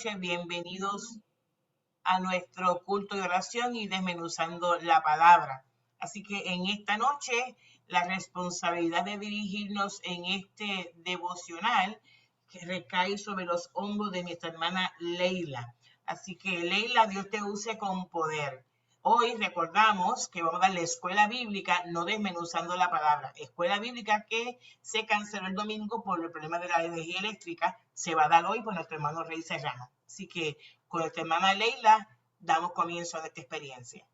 Bienvenidos a nuestro culto de oración y desmenuzando la palabra. Así que en esta noche la responsabilidad de dirigirnos en este devocional que recae sobre los hombros de nuestra hermana Leila. Así que Leila, Dios te use con poder. Hoy recordamos que vamos a dar la escuela bíblica, no desmenuzando la palabra. Escuela bíblica que se canceló el domingo por el problema de la energía eléctrica, se va a dar hoy por nuestro hermano Rey Serrano. Así que con nuestra hermana Leila damos comienzo a esta experiencia.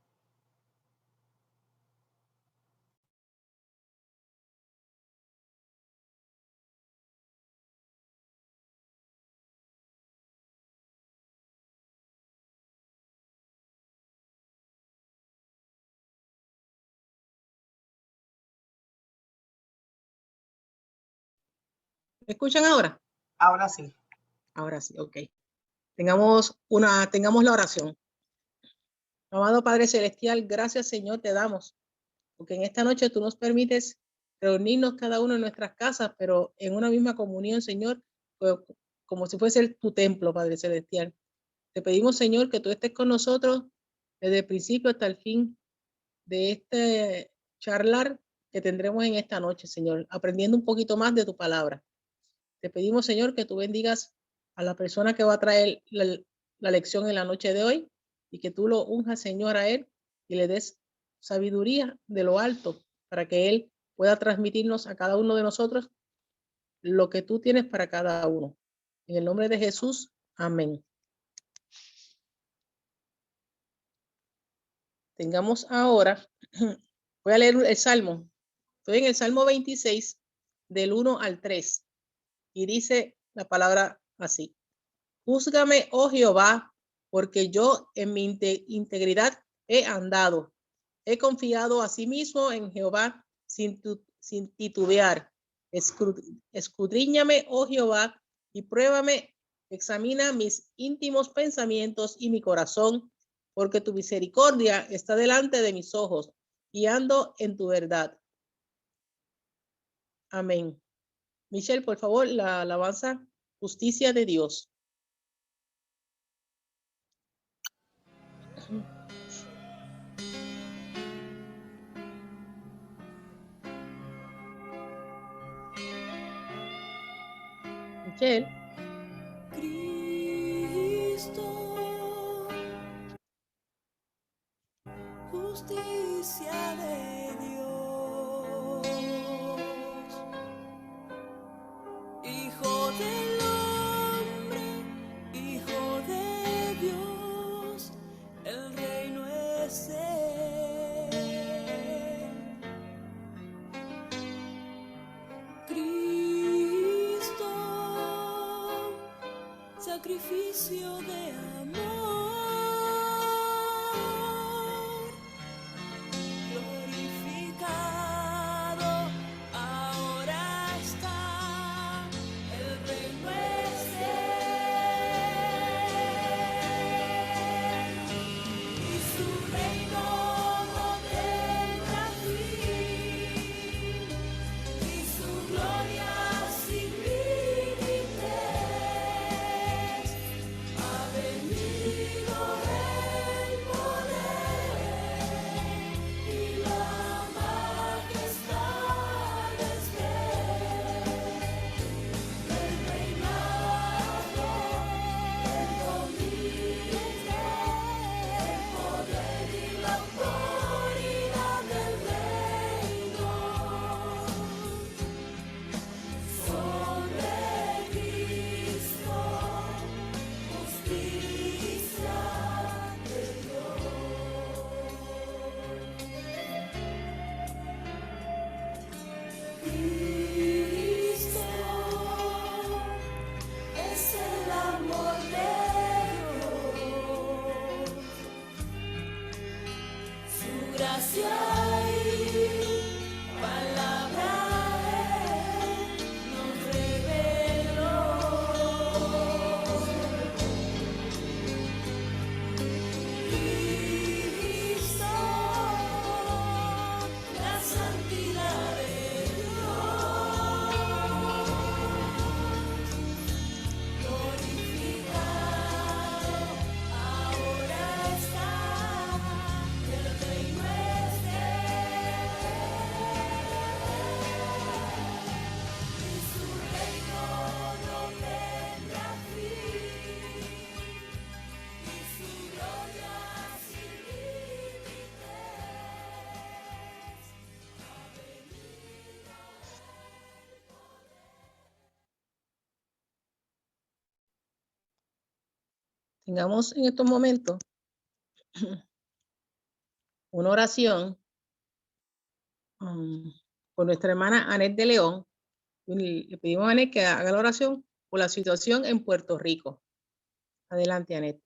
¿Me escuchan ahora? Ahora sí. Ahora sí, ok. Tengamos la oración. Amado Padre Celestial, gracias Señor te damos, porque en esta noche tú nos permites reunirnos cada uno en nuestras casas, pero en una misma comunión, Señor, como si fuese tu templo, Padre Celestial. Te pedimos, Señor, que tú estés con nosotros desde el principio hasta el fin de este charlar que tendremos en esta noche, Señor, aprendiendo un poquito más de tu palabra. Te pedimos, Señor, que tú bendigas a la persona que va a traer la lección en la noche de hoy y que tú lo unjas, Señor, a él y le des sabiduría de lo alto para que él pueda transmitirnos a cada uno de nosotros lo que tú tienes para cada uno. En el nombre de Jesús, amén. Tengamos ahora, voy a leer el Salmo. Estoy en el Salmo 26, del 1 al 3, y dice la palabra así. Júzgame, oh Jehová, porque yo en mi integridad he andado. He confiado a sí mismo en Jehová sin titubear. Escudriñame, oh Jehová, y pruébame, examina mis íntimos pensamientos y mi corazón, porque tu misericordia está delante de mis ojos y ando en tu verdad. Amén. Michelle, por favor, la alabanza, justicia de Dios. Michelle. Cristo, justicia de Dios, Hijo del hombre, Hijo de Dios, el reino es él. Cristo, sacrificio de amor, glorificado, ahora está, el reino es él, y su reino no tendrá fin, y su gloria sin límites. Ha venido el poder y la majestad es de el reinado, el dominio, el poder y la autoridad del reino sobre Cristo. Justicia de Dios. Cristo es el amor de Dios. Su gracia y palabra nos reveló. Cristo, la santidad de Dios, glorificado, tengamos en estos momentos una oración por nuestra hermana Anet de León. Y le pedimos a Anet que haga la oración por la situación en Puerto Rico. Adelante, Anet.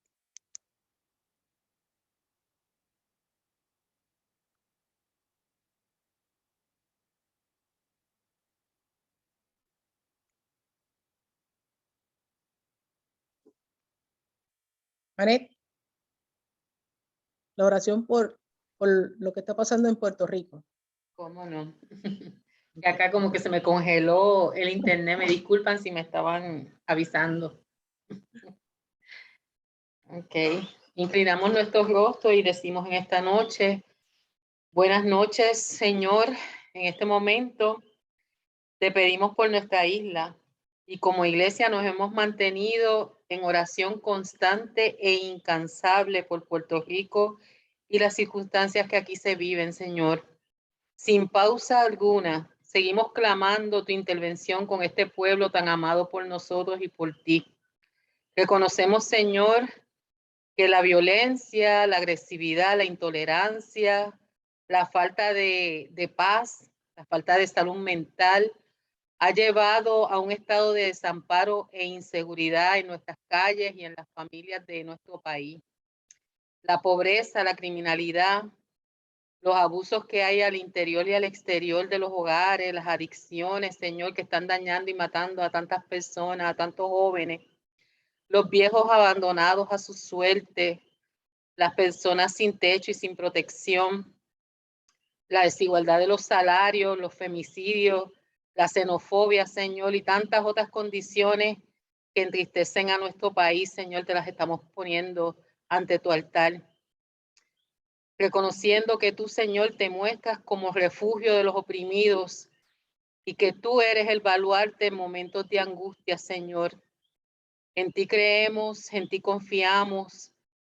Anet, la oración por lo que está pasando en Puerto Rico. ¿Cómo no? Y acá como que se me congeló el internet. Me disculpan si me estaban avisando. Ok. Inclinamos nuestros rostros y decimos en esta noche, buenas noches, Señor. En este momento te pedimos por nuestra isla y como iglesia nos hemos mantenido en oración constante e incansable por Puerto Rico y las circunstancias que aquí se viven, Señor. Sin pausa alguna, seguimos clamando tu intervención con este pueblo tan amado por nosotros y por ti. Reconocemos, Señor, que la violencia, la agresividad, la intolerancia, la falta de paz, la falta de salud mental, ha llevado a un estado de desamparo e inseguridad en nuestras calles y en las familias de nuestro país. La pobreza, la criminalidad, los abusos que hay al interior y al exterior de los hogares, las adicciones, Señor, que están dañando y matando a tantas personas, a tantos jóvenes, los viejos abandonados a su suerte, las personas sin techo y sin protección, la desigualdad de los salarios, los femicidios, la xenofobia, Señor, y tantas otras condiciones que entristecen a nuestro país, Señor, te las estamos poniendo ante tu altar. Reconociendo que tú, Señor, te muestras como refugio de los oprimidos y que tú eres el baluarte en momentos de angustia, Señor. En ti creemos, en ti confiamos,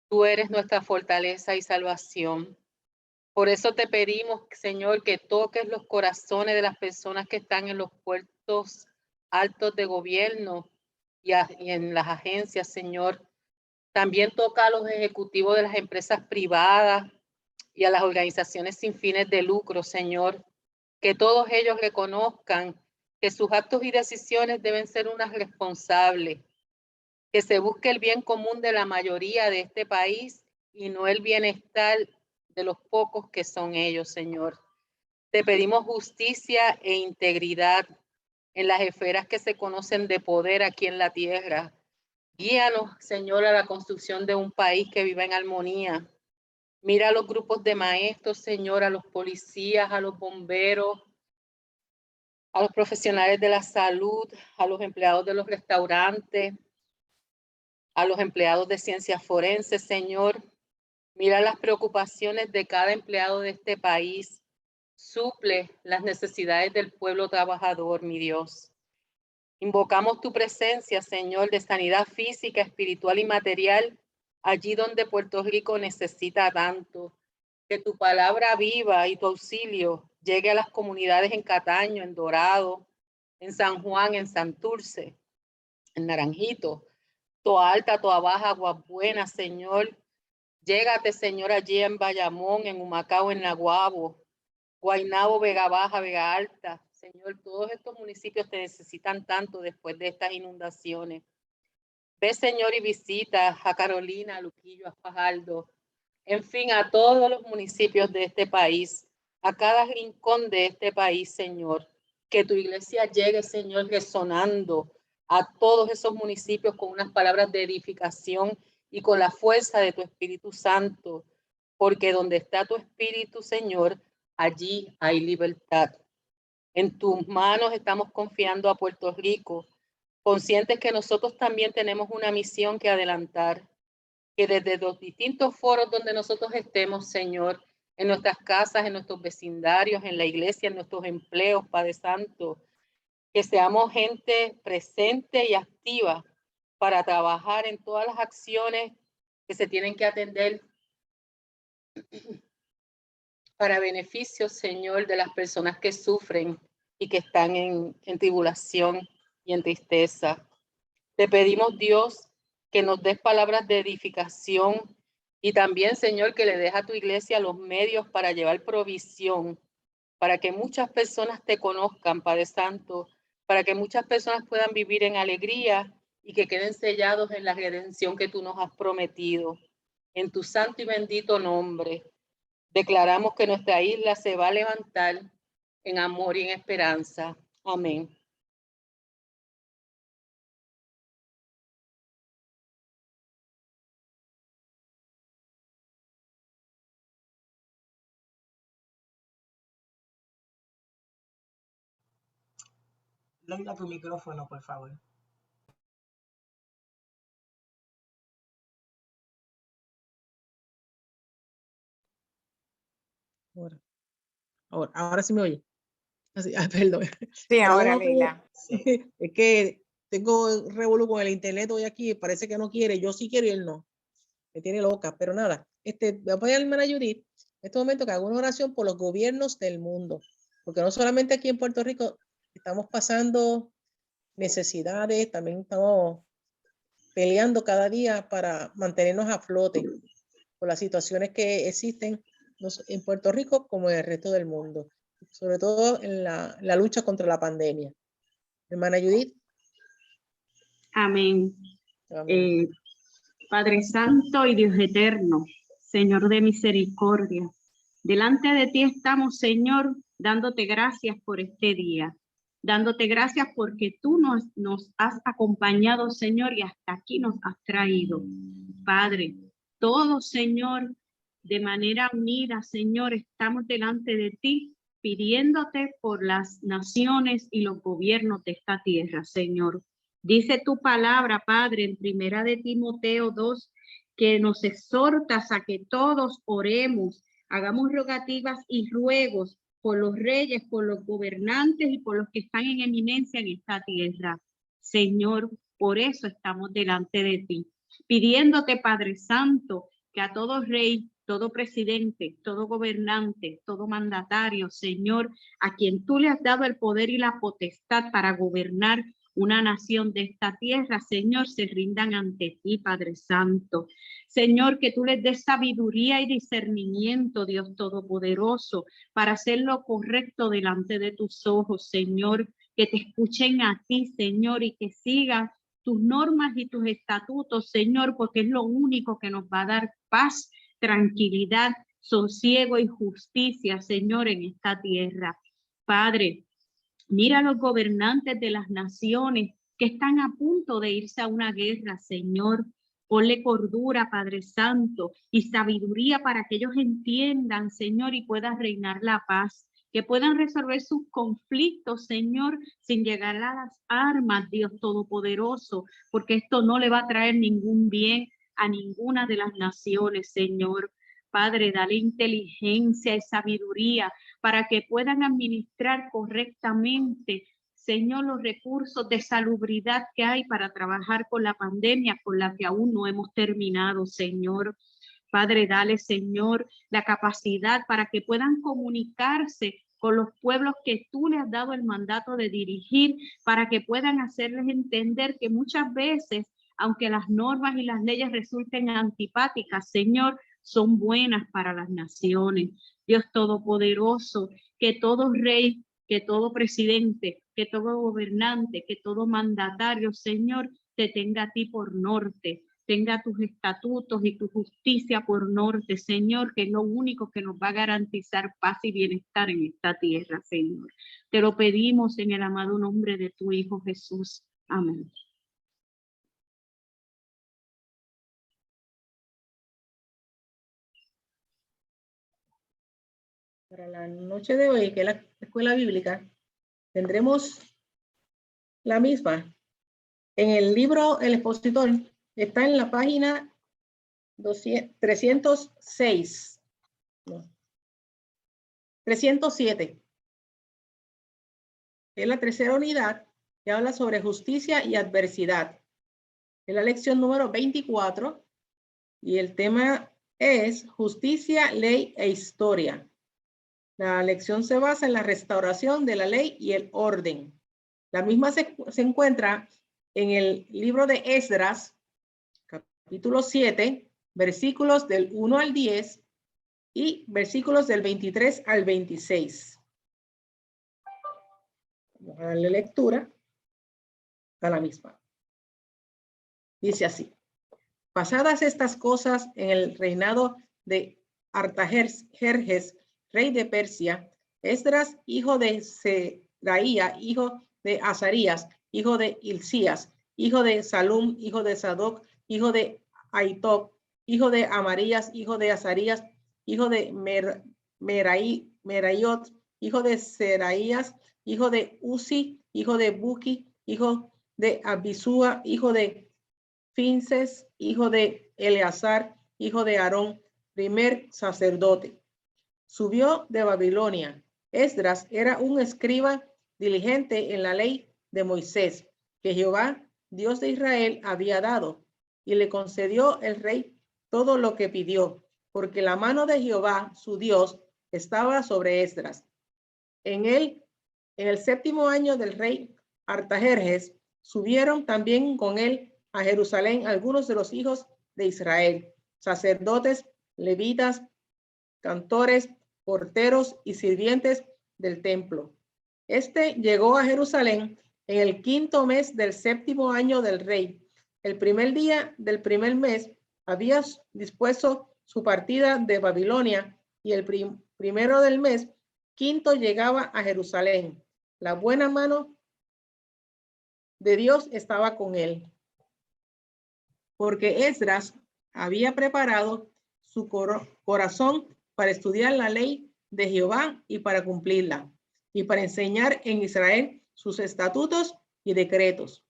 tú eres nuestra fortaleza y salvación. Por eso te pedimos, Señor, que toques los corazones de las personas que están en los puestos altos de gobierno y en las agencias, Señor. También toca a los ejecutivos de las empresas privadas y a las organizaciones sin fines de lucro, Señor. Que todos ellos reconozcan que sus actos y decisiones deben ser unas responsables. Que se busque el bien común de la mayoría de este país y no el bienestar de los pocos que son ellos, Señor. Te pedimos justicia e integridad en las esferas que se conocen de poder aquí en la tierra. Guíanos, Señor, a la construcción de un país que viva en armonía. Mira a los grupos de maestros, Señor, a los policías, a los bomberos, a los profesionales de la salud, a los empleados de los restaurantes, a los empleados de ciencias forenses, Señor. Mira las preocupaciones de cada empleado de este país. Suple las necesidades del pueblo trabajador, mi Dios. Invocamos tu presencia, Señor, de sanidad física, espiritual y material, allí donde Puerto Rico necesita tanto. Que tu palabra viva y tu auxilio llegue a las comunidades en Cataño, en Dorado, en San Juan, en Santurce, en Naranjito, Toa Alta, Toa Baja, Aguas Buenas, Señor. Llégate, Señor, allí en Bayamón, en Humacao, en Naguabo, Guaynabo, Vega Baja, Vega Alta. Señor, todos estos municipios te necesitan tanto después de estas inundaciones. Ve, Señor, y visita a Carolina, a Luquillo, a Fajardo, en fin, a todos los municipios de este país, a cada rincón de este país, Señor. Que tu iglesia llegue, Señor, resonando a todos esos municipios con unas palabras de edificación y con la fuerza de tu Espíritu Santo, porque donde está tu Espíritu, Señor, allí hay libertad. En tus manos estamos confiando a Puerto Rico, conscientes que nosotros también tenemos una misión que adelantar, que desde los distintos foros donde nosotros estemos, Señor, en nuestras casas, en nuestros vecindarios, en la iglesia, en nuestros empleos, Padre Santo, que seamos gente presente y activa para trabajar en todas las acciones que se tienen que atender para beneficio, Señor, de las personas que sufren y que están en tribulación y en tristeza. Te pedimos, Dios, que nos des palabras de edificación y también, Señor, que le des a tu iglesia los medios para llevar provisión, para que muchas personas te conozcan, Padre Santo, para que muchas personas puedan vivir en alegría y que queden sellados en la redención que tú nos has prometido. En tu santo y bendito nombre, declaramos que nuestra isla se va a levantar en amor y en esperanza. Amén. Leila, tu micrófono, por favor. Ahora sí me oye. Así, perdón. Sí, ahora, No, Leila. Sí. es que tengo revolú con el internet hoy aquí, parece que no quiere, yo sí quiero y él no. Me tiene loca, pero nada. Voy a pedir a la hermana Judith en este momento que haga una oración por los gobiernos del mundo, porque no solamente aquí en Puerto Rico estamos pasando necesidades, también estamos peleando cada día para mantenernos a flote por las situaciones que existen en Puerto Rico como en el resto del mundo, sobre todo en la lucha contra la pandemia. Hermana Judith. Amén. Amén. Padre Santo y Dios eterno, Señor de misericordia, delante de ti estamos, Señor, dándote gracias por este día, dándote gracias porque tú nos has acompañado, Señor, y hasta aquí nos has traído. Padre, todos, Señor, de manera unida, Señor, estamos delante de ti, pidiéndote por las naciones y los gobiernos de esta tierra, Señor. Dice tu palabra, Padre, en primera de Timoteo 2, que nos exhortas a que todos oremos, hagamos rogativas y ruegos por los reyes, por los gobernantes y por los que están en eminencia en esta tierra. Señor, por eso estamos delante de ti, pidiéndote, Padre Santo, que a todo rey, todo presidente, todo gobernante, todo mandatario, Señor, a quien tú le has dado el poder y la potestad para gobernar una nación de esta tierra, Señor, se rindan ante ti, Padre Santo. Señor, que tú les des sabiduría y discernimiento, Dios Todopoderoso, para hacer lo correcto delante de tus ojos, Señor, que te escuchen a ti, Señor, y que sigan tus normas y tus estatutos, Señor, porque es lo único que nos va a dar paz, tranquilidad, sosiego y justicia, Señor, en esta tierra. Padre, mira a los gobernantes de las naciones que están a punto de irse a una guerra, Señor. Ponle cordura, Padre Santo, y sabiduría para que ellos entiendan, Señor, y pueda reinar la paz. Que puedan resolver sus conflictos, Señor, sin llegar a las armas, Dios Todopoderoso, porque esto no le va a traer ningún bien a ninguna de las naciones, Señor. Padre, dale inteligencia y sabiduría para que puedan administrar correctamente, Señor, los recursos de salubridad que hay para trabajar con la pandemia, con la que aún no hemos terminado, Señor. Padre, dale, Señor, la capacidad para que puedan comunicarse con los pueblos que tú le has dado el mandato de dirigir, para que puedan hacerles entender que muchas veces, aunque las normas y las leyes resulten antipáticas, Señor, son buenas para las naciones. Dios Todopoderoso, que todo rey, que todo presidente, que todo gobernante, que todo mandatario, Señor, te tenga a ti por norte, tenga tus estatutos y tu justicia por norte, Señor, que es lo único que nos va a garantizar paz y bienestar en esta tierra, Señor. Te lo pedimos en el amado nombre de tu Hijo Jesús. Amén. Para la noche de hoy, que es la escuela bíblica, tendremos la misma. En el libro El Expositor está en la página 306. No, 307. Es la tercera unidad que habla sobre justicia y adversidad. Es la lección número 24 y el tema es justicia, ley e historia. La lección se basa en la restauración de la ley y el orden. La misma se encuentra en el libro de Esdras, capítulo 7, versículos del 1 al 10 y versículos del 23 al 26. Vamos a darle lectura a la misma. Dice así: pasadas estas cosas en el reinado de Artajerjes, rey de Persia, Esdras, hijo de Seraía, hijo de Azarías, hijo de Hilcías, hijo de Salum, hijo de Sadoc, hijo de Ahitob, hijo de Amarías, hijo de Azarías, hijo de Meraiot, hijo de Seraías, hijo de Uzi, hijo de Buki, hijo de Abisúa, hijo de Finces, hijo de Eleazar, hijo de Aarón, primer sacerdote. Subió de Babilonia. Esdras era un escriba diligente en la ley de Moisés, que Jehová, Dios de Israel, había dado, y le concedió el rey todo lo que pidió, porque la mano de Jehová, su Dios, estaba sobre Esdras. En el 7º año del rey Artajerjes, subieron también con él a Jerusalén algunos de los hijos de Israel, sacerdotes, levitas, cantores, porteros y sirvientes del templo. Este llegó a Jerusalén en el 5º mes del 7º año del rey. El primer día del primer mes había dispuesto su partida de Babilonia, y el primero del mes, 5º, llegaba a Jerusalén. La buena mano de Dios estaba con él, porque Esdras había preparado su corazón para estudiar la ley de Jehová y para cumplirla, y para enseñar en Israel sus estatutos y decretos.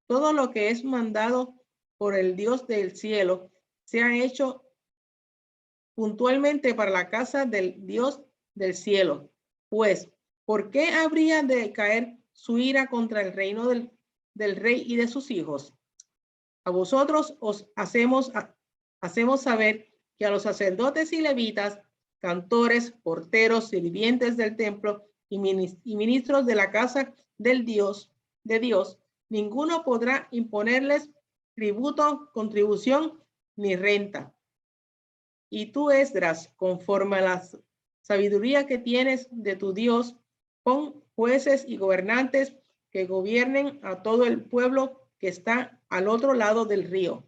Todo lo que es mandado por el Dios del cielo se ha hecho puntualmente para la casa del Dios del cielo. Pues, ¿por qué habría de caer su ira contra el reino del rey y de sus hijos? A vosotros os hacemos saber que a los sacerdotes y levitas, cantores, porteros, sirvientes del templo y ministros de la casa del Dios, ninguno podrá imponerles tributo, contribución ni renta. Y tú, Esdras, conforme a la sabiduría que tienes de tu Dios, pon jueces y gobernantes que gobiernen a todo el pueblo que está al otro lado del río.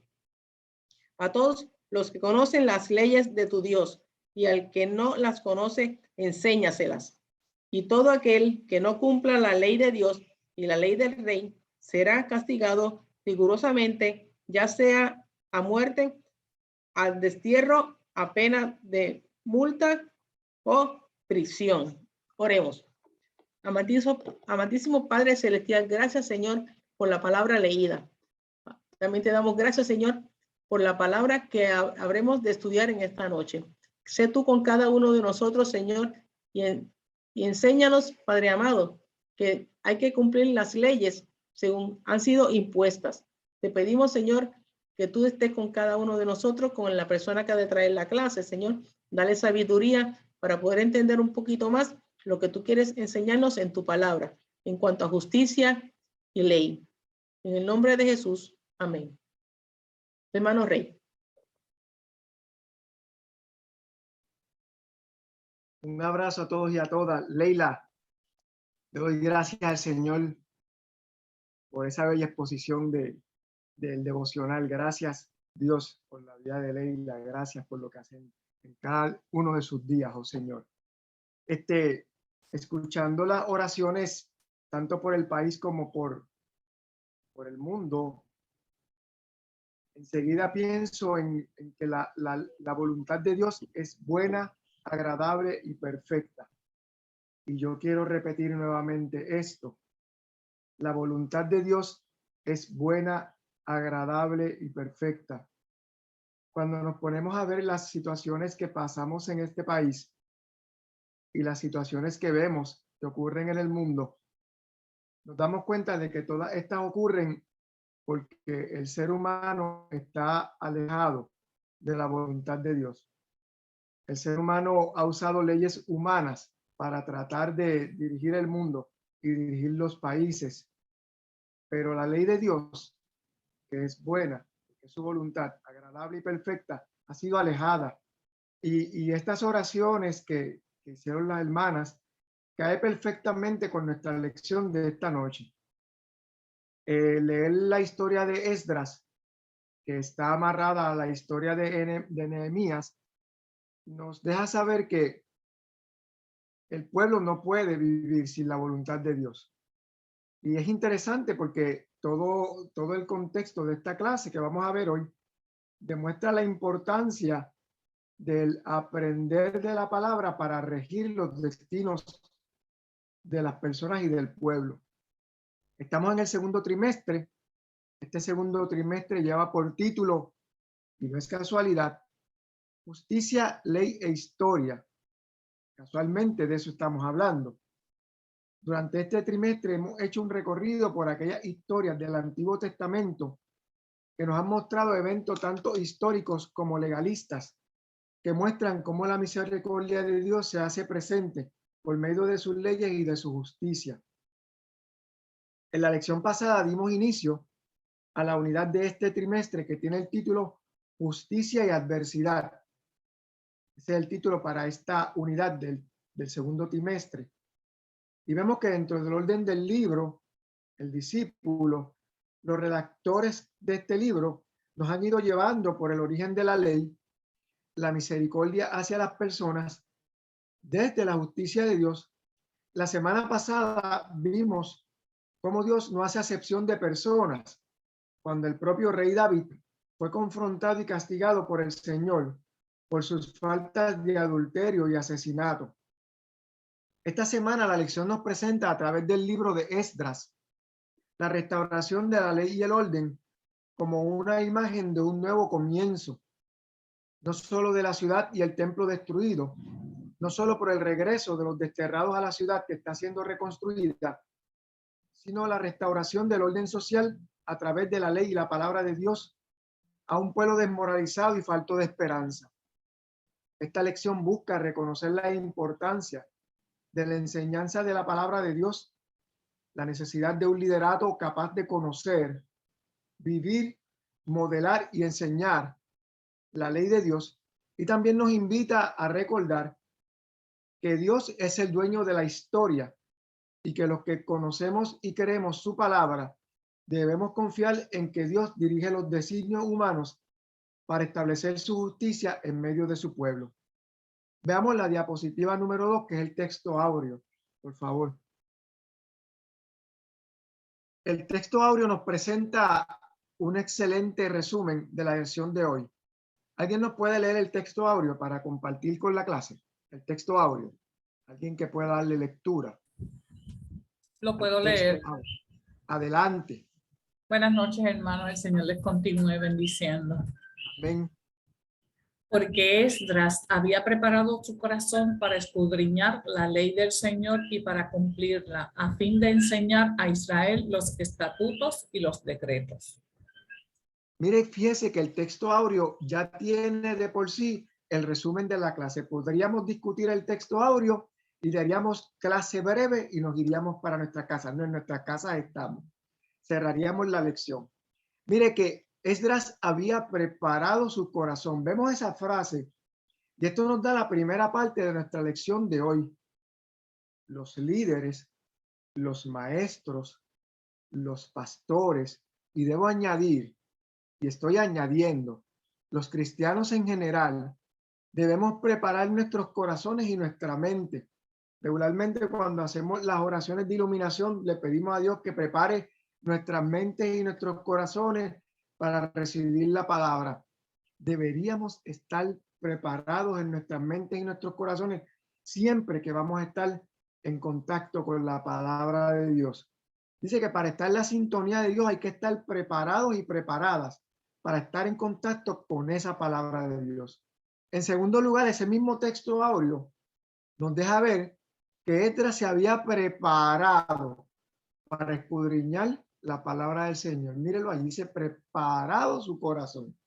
A todos los que conocen las leyes de tu Dios, y al que no las conoce, enséñaselas. Y todo aquel que no cumpla la ley de Dios y la ley del rey será castigado rigurosamente, ya sea a muerte, al destierro, a pena de multa o prisión. Oremos. Amantísimo Padre Celestial, gracias, Señor, por la palabra leída. También te damos gracias, Señor, por la palabra que habremos de estudiar en esta noche. Sé tú con cada uno de nosotros, Señor, y enséñanos, Padre amado, que hay que cumplir las leyes según han sido impuestas. Te pedimos, Señor, que tú estés con cada uno de nosotros, con la persona que ha de traer la clase, Señor. Dale sabiduría para poder entender un poquito más lo que tú quieres enseñarnos en tu palabra, en cuanto a justicia y ley. En el nombre de Jesús, amén. Hermano Rey. Un abrazo a todos y a todas. Leila, le doy gracias al Señor por esa bella exposición del devocional. Gracias, Dios, por la vida de Leila. Gracias por lo que hacen en cada uno de sus días, oh Señor. Escuchando las oraciones, tanto por el país como por el mundo, enseguida pienso en que la voluntad de Dios es buena, agradable y perfecta. Y yo quiero repetir nuevamente esto. La voluntad de Dios es buena, agradable y perfecta. Cuando nos ponemos a ver las situaciones que pasamos en este país y las situaciones que vemos que ocurren en el mundo, nos damos cuenta de que todas estas ocurren porque el ser humano está alejado de la voluntad de Dios. El ser humano ha usado leyes humanas para tratar de dirigir el mundo y dirigir los países. Pero la ley de Dios, que es buena, que que su voluntad agradable y perfecta ha sido alejada. Y estas oraciones que hicieron las hermanas cae perfectamente con nuestra lección de esta noche. Leer la historia de Esdras, que está amarrada a la historia de Nehemías, nos deja saber que el pueblo no puede vivir sin la voluntad de Dios. Y es interesante porque todo el contexto de esta clase que vamos a ver hoy demuestra la importancia del aprender de la palabra para regir los destinos de las personas y del pueblo. Estamos en el segundo trimestre. Este segundo trimestre lleva por título, y no es casualidad, Justicia, Ley e Historia. Casualmente de eso estamos hablando. Durante este trimestre hemos hecho un recorrido por aquellas historias del Antiguo Testamento que nos han mostrado eventos tanto históricos como legalistas, que muestran cómo la misericordia de Dios se hace presente por medio de sus leyes y de su justicia. En la lección pasada dimos inicio a la unidad de este trimestre que tiene el título Justicia y Adversidad. Ese es el título para esta unidad del segundo trimestre. Y vemos que dentro del orden del libro, el discípulo, los redactores de este libro nos han ido llevando por el origen de la ley, la misericordia hacia las personas, desde la justicia de Dios. La semana pasada vimos cómo Dios no hace acepción de personas. Cuando el propio rey David fue confrontado y castigado por el Señor por sus faltas de adulterio y asesinato. Esta semana la lección nos presenta a través del libro de Esdras la restauración de la ley y el orden como una imagen de un nuevo comienzo, no solo de la ciudad y el templo destruido, no solo por el regreso de los desterrados a la ciudad que está siendo reconstruida, sino la restauración del orden social a través de la ley y la palabra de Dios a un pueblo desmoralizado y falto de esperanza. Esta lección busca reconocer la importancia de la enseñanza de la palabra de Dios, la necesidad de un liderato capaz de conocer, vivir, modelar y enseñar la ley de Dios, y también nos invita a recordar que Dios es el dueño de la historia y que los que conocemos y queremos su palabra debemos confiar en que Dios dirige los designios humanos para establecer su justicia en medio de su pueblo. Veamos la diapositiva número 2, que es el texto áureo, por favor. El texto áureo nos presenta un excelente resumen de la lección de hoy. ¿Alguien nos puede leer el texto áureo para compartir con la clase? El texto áureo. Alguien que pueda darle lectura. Lo puedo leer. Adelante. Buenas noches, hermanos. El Señor les continúe bendiciendo. Amén. Porque Esdras había preparado su corazón para escudriñar la ley del Señor y para cumplirla, a fin de enseñar a Israel los estatutos y los decretos. Mire, fíjese que el texto áureo ya tiene de por sí el resumen de la clase. Podríamos discutir el texto áureo y daríamos clase breve y nos iríamos para nuestra casa. No, en nuestra casa estamos. Cerraríamos la lección. Mire que Esdras había preparado su corazón. Vemos esa frase y esto nos da la primera parte de nuestra lección de hoy. Los líderes, los maestros, los pastores, y debo añadir, y estoy añadiendo, los cristianos en general, debemos preparar nuestros corazones y nuestra mente. Regularmente cuando hacemos las oraciones de iluminación, le pedimos a Dios que prepare nuestras mentes y nuestros corazones para recibir la palabra. Deberíamos estar preparados en nuestras mentes y nuestros corazones siempre que vamos a estar en contacto con la palabra de Dios. Dice que para estar en la sintonía de Dios hay que estar preparados y preparadas para estar en contacto con esa palabra de Dios. En segundo lugar, ese mismo texto áureo nos deja ver que Esdras se había preparado para escudriñar la palabra del Señor. Mírelo allí, dice preparado su corazón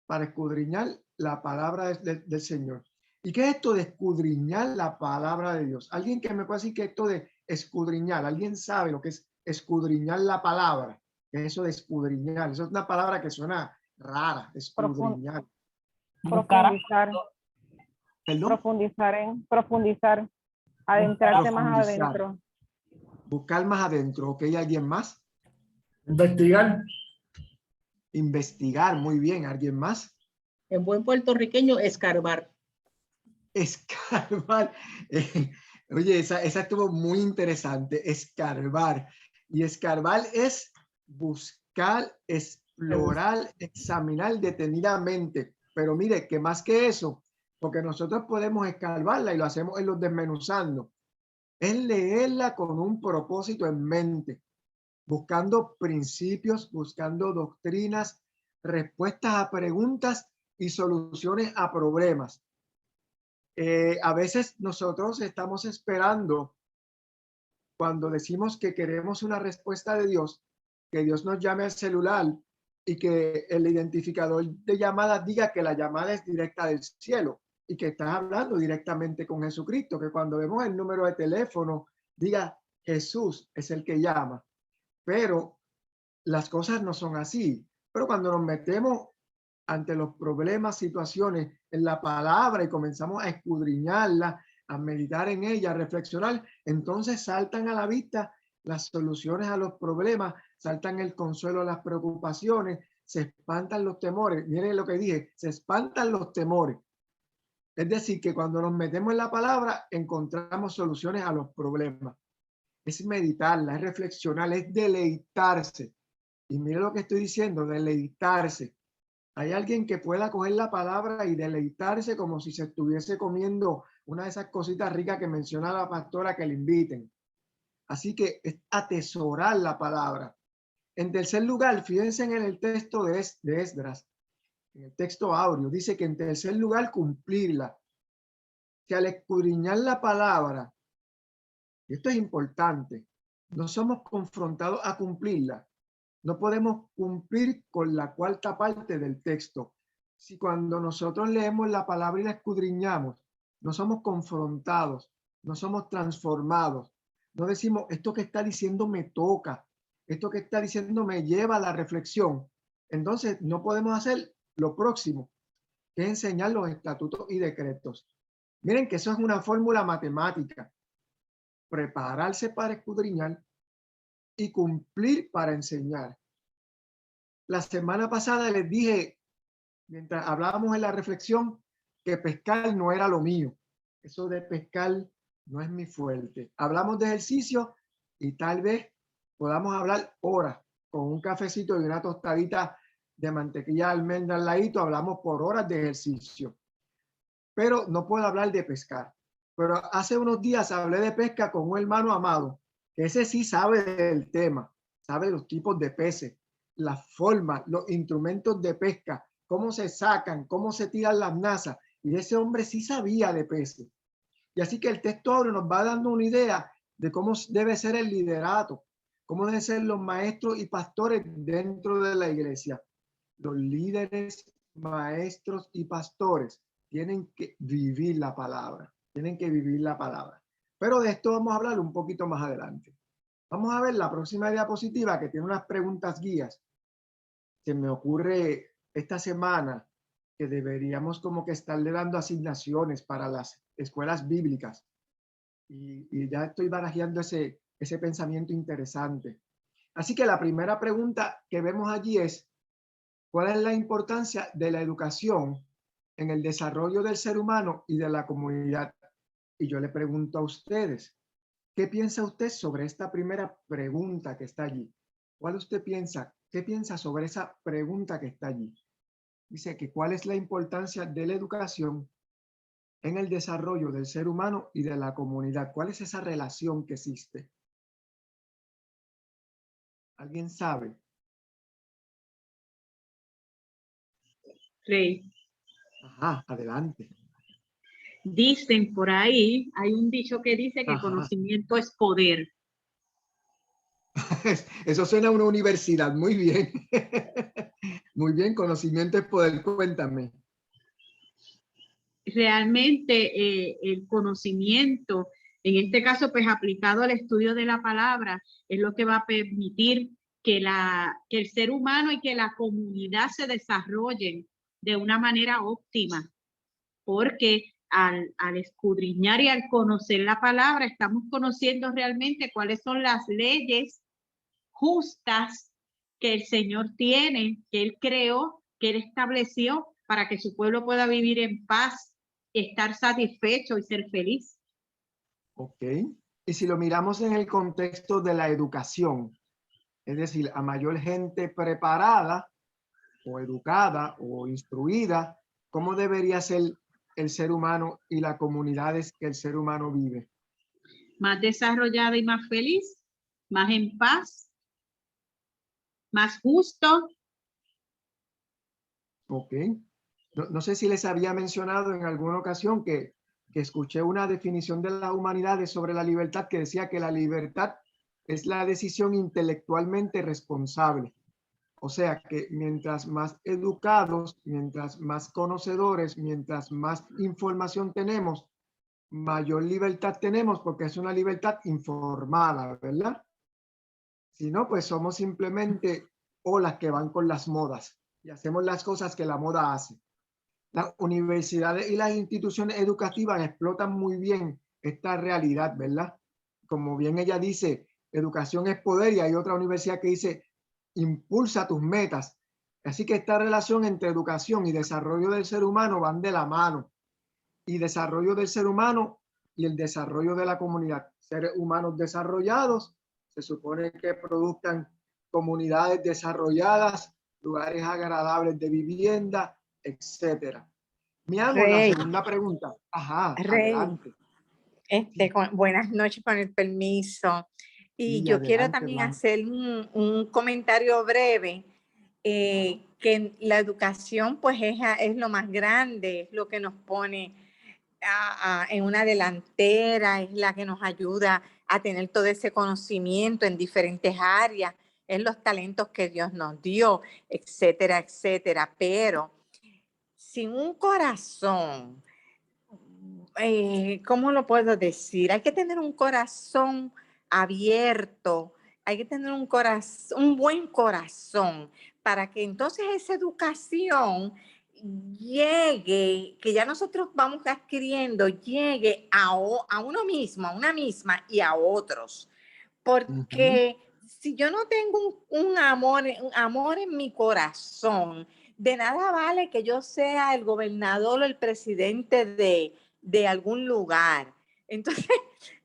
para escudriñar la palabra del Señor. ¿Y qué es esto de escudriñar la palabra de Dios? Alguien que me pueda decir que esto de escudriñar, ¿alguien sabe lo que es escudriñar la palabra? ¿Qué es eso de escudriñar? Eso es una palabra que suena rara, escudriñar. Profundizar, Perdón, profundizar, adentrarse más Profundizar. adentro. buscar más adentro. ¿Ok? ¿Alguien más? Investigar. Investigar, muy bien. ¿Alguien más? En buen puertorriqueño, escarbar. Escarbar. Oye, esa estuvo muy interesante. Escarbar. Y escarbar es buscar, explorar, examinar detenidamente. Pero mire, que más que eso, porque nosotros podemos escarbarla y lo hacemos en los desmenuzando, es leerla con un propósito en mente, buscando principios, buscando doctrinas, respuestas a preguntas y soluciones a problemas. A veces nosotros estamos esperando, cuando decimos que queremos una respuesta de Dios, que Dios nos llame al celular y que el identificador de llamadas diga que la llamada es directa del cielo y que estás hablando directamente con Jesucristo, que cuando vemos el número de teléfono diga Jesús es el que llama. Pero las cosas no son así. Pero cuando nos metemos ante los problemas, situaciones en la palabra y comenzamos a escudriñarla, a meditar en ella, a reflexionar, entonces saltan a la vista las soluciones a los problemas, saltan el consuelo a las preocupaciones, se espantan los temores. Miren lo que dije, se espantan los temores. Es decir, que cuando nos metemos en la palabra, encontramos soluciones a los problemas. Es meditarla, es reflexionar, es deleitarse. Y mire lo que estoy diciendo, deleitarse. Hay alguien que pueda coger la palabra y deleitarse como si se estuviese comiendo una de esas cositas ricas que menciona la pastora que le inviten. Así que es atesorar la palabra. En tercer lugar, fíjense en el texto de Esdras, en el texto áureo, dice que en tercer lugar cumplirla. Que al escudriñar la palabra, y esto es importante, no somos confrontados a cumplirla. No podemos cumplir con la cuarta parte del texto. Si cuando nosotros leemos la palabra y la escudriñamos, no somos confrontados, no somos transformados, no decimos esto que está diciendo me toca, esto que está diciendo me lleva a la reflexión, entonces no podemos hacer lo próximo, que es enseñar los estatutos y decretos. Miren que eso es una fórmula matemática. Prepararse para escudriñar y cumplir para enseñar. La semana pasada les dije, mientras hablábamos en la reflexión, que pescar no era lo mío. Eso de pescar no es mi fuerte. Hablamos de ejercicio y tal vez podamos hablar horas con un cafecito y una tostadita de mantequilla de almendra al ladito. Hablamos por horas de ejercicio. Pero no puedo hablar de pescar. Pero hace unos días hablé de pesca con un hermano amado, que ese sí sabe del tema, sabe los tipos de peces, las formas, los instrumentos de pesca, cómo se sacan, cómo se tiran las nazas. Y ese hombre sí sabía de peces. Y así que el texto ahora nos va dando una idea de cómo debe ser el liderato, cómo deben ser los maestros y pastores dentro de la iglesia. Los líderes, maestros y pastores tienen que vivir la palabra. Tienen que vivir la palabra. Pero de esto vamos a hablar un poquito más adelante. Vamos a ver la próxima diapositiva que tiene unas preguntas guías. Se me ocurre esta semana que deberíamos como que estarle dando asignaciones para las escuelas bíblicas. Y ya estoy barajeando ese pensamiento interesante. Así que la primera pregunta que vemos allí es, ¿cuál es la importancia de la educación en el desarrollo del ser humano y de la comunidad? Y yo le pregunto a ustedes, ¿qué piensa usted sobre esta primera pregunta que está allí? ¿Cuál usted piensa? ¿Qué piensa sobre esa pregunta que está allí? Dice que ¿cuál es la importancia de la educación en el desarrollo del ser humano y de la comunidad? ¿Cuál es esa relación que existe? ¿Alguien sabe? Rey. Ajá, adelante. Dicen por ahí, hay un dicho que dice que Ajá. conocimiento es poder. Eso suena a una universidad. Muy bien. Muy bien, conocimiento es poder. Cuéntame. Realmente el conocimiento, en este caso pues aplicado al estudio de la palabra, es lo que va a permitir que el ser humano y que la comunidad se desarrollen de una manera óptima, porque al escudriñar y al conocer la palabra, estamos conociendo realmente cuáles son las leyes justas que el Señor tiene, que Él creó, que Él estableció para que su pueblo pueda vivir en paz, estar satisfecho y ser feliz. Ok. Y si lo miramos en el contexto de la educación, es decir, a mayor gente preparada o educada o instruida, ¿cómo debería ser el ser humano y las comunidades que el ser humano vive? Más desarrollada y más feliz, más en paz, más justo. Ok. No sé si les había mencionado en alguna ocasión que escuché una definición de las humanidades sobre la libertad que decía que la libertad es la decisión intelectualmente responsable. O sea que mientras más educados, mientras más conocedores, mientras más información tenemos, mayor libertad tenemos porque es una libertad informada, ¿verdad? Si no, pues somos simplemente olas que van con las modas y hacemos las cosas que la moda hace. Las universidades y las instituciones educativas explotan muy bien esta realidad, ¿verdad? Como bien ella dice, educación es poder, y hay otra universidad que dice, impulsa tus metas. Así que esta relación entre educación y desarrollo del ser humano van de la mano. Y desarrollo del ser humano y el desarrollo de la comunidad. Seres humanos desarrollados se supone que produzcan comunidades desarrolladas, lugares agradables de vivienda, etcétera. Mi amo, la Rey, segunda pregunta. Ajá, Rey, adelante. buenas noches, con el permiso. Y Sí, yo quiero adelante, también Blanca. hacer un comentario breve, que la educación pues es lo más grande, es lo que nos pone en una delantera, es la que nos ayuda a tener todo ese conocimiento en diferentes áreas, es los talentos que Dios nos dio, etcétera, etcétera. Pero sin un corazón, ¿cómo lo puedo decir? Hay que tener un corazón abierto, hay que tener un buen corazón para que entonces esa educación llegue, que ya nosotros vamos adquiriendo, llegue a uno mismo, a una misma y a otros. Porque si yo no tengo un amor en mi corazón, de nada vale que yo sea el gobernador o el presidente de algún lugar. Entonces,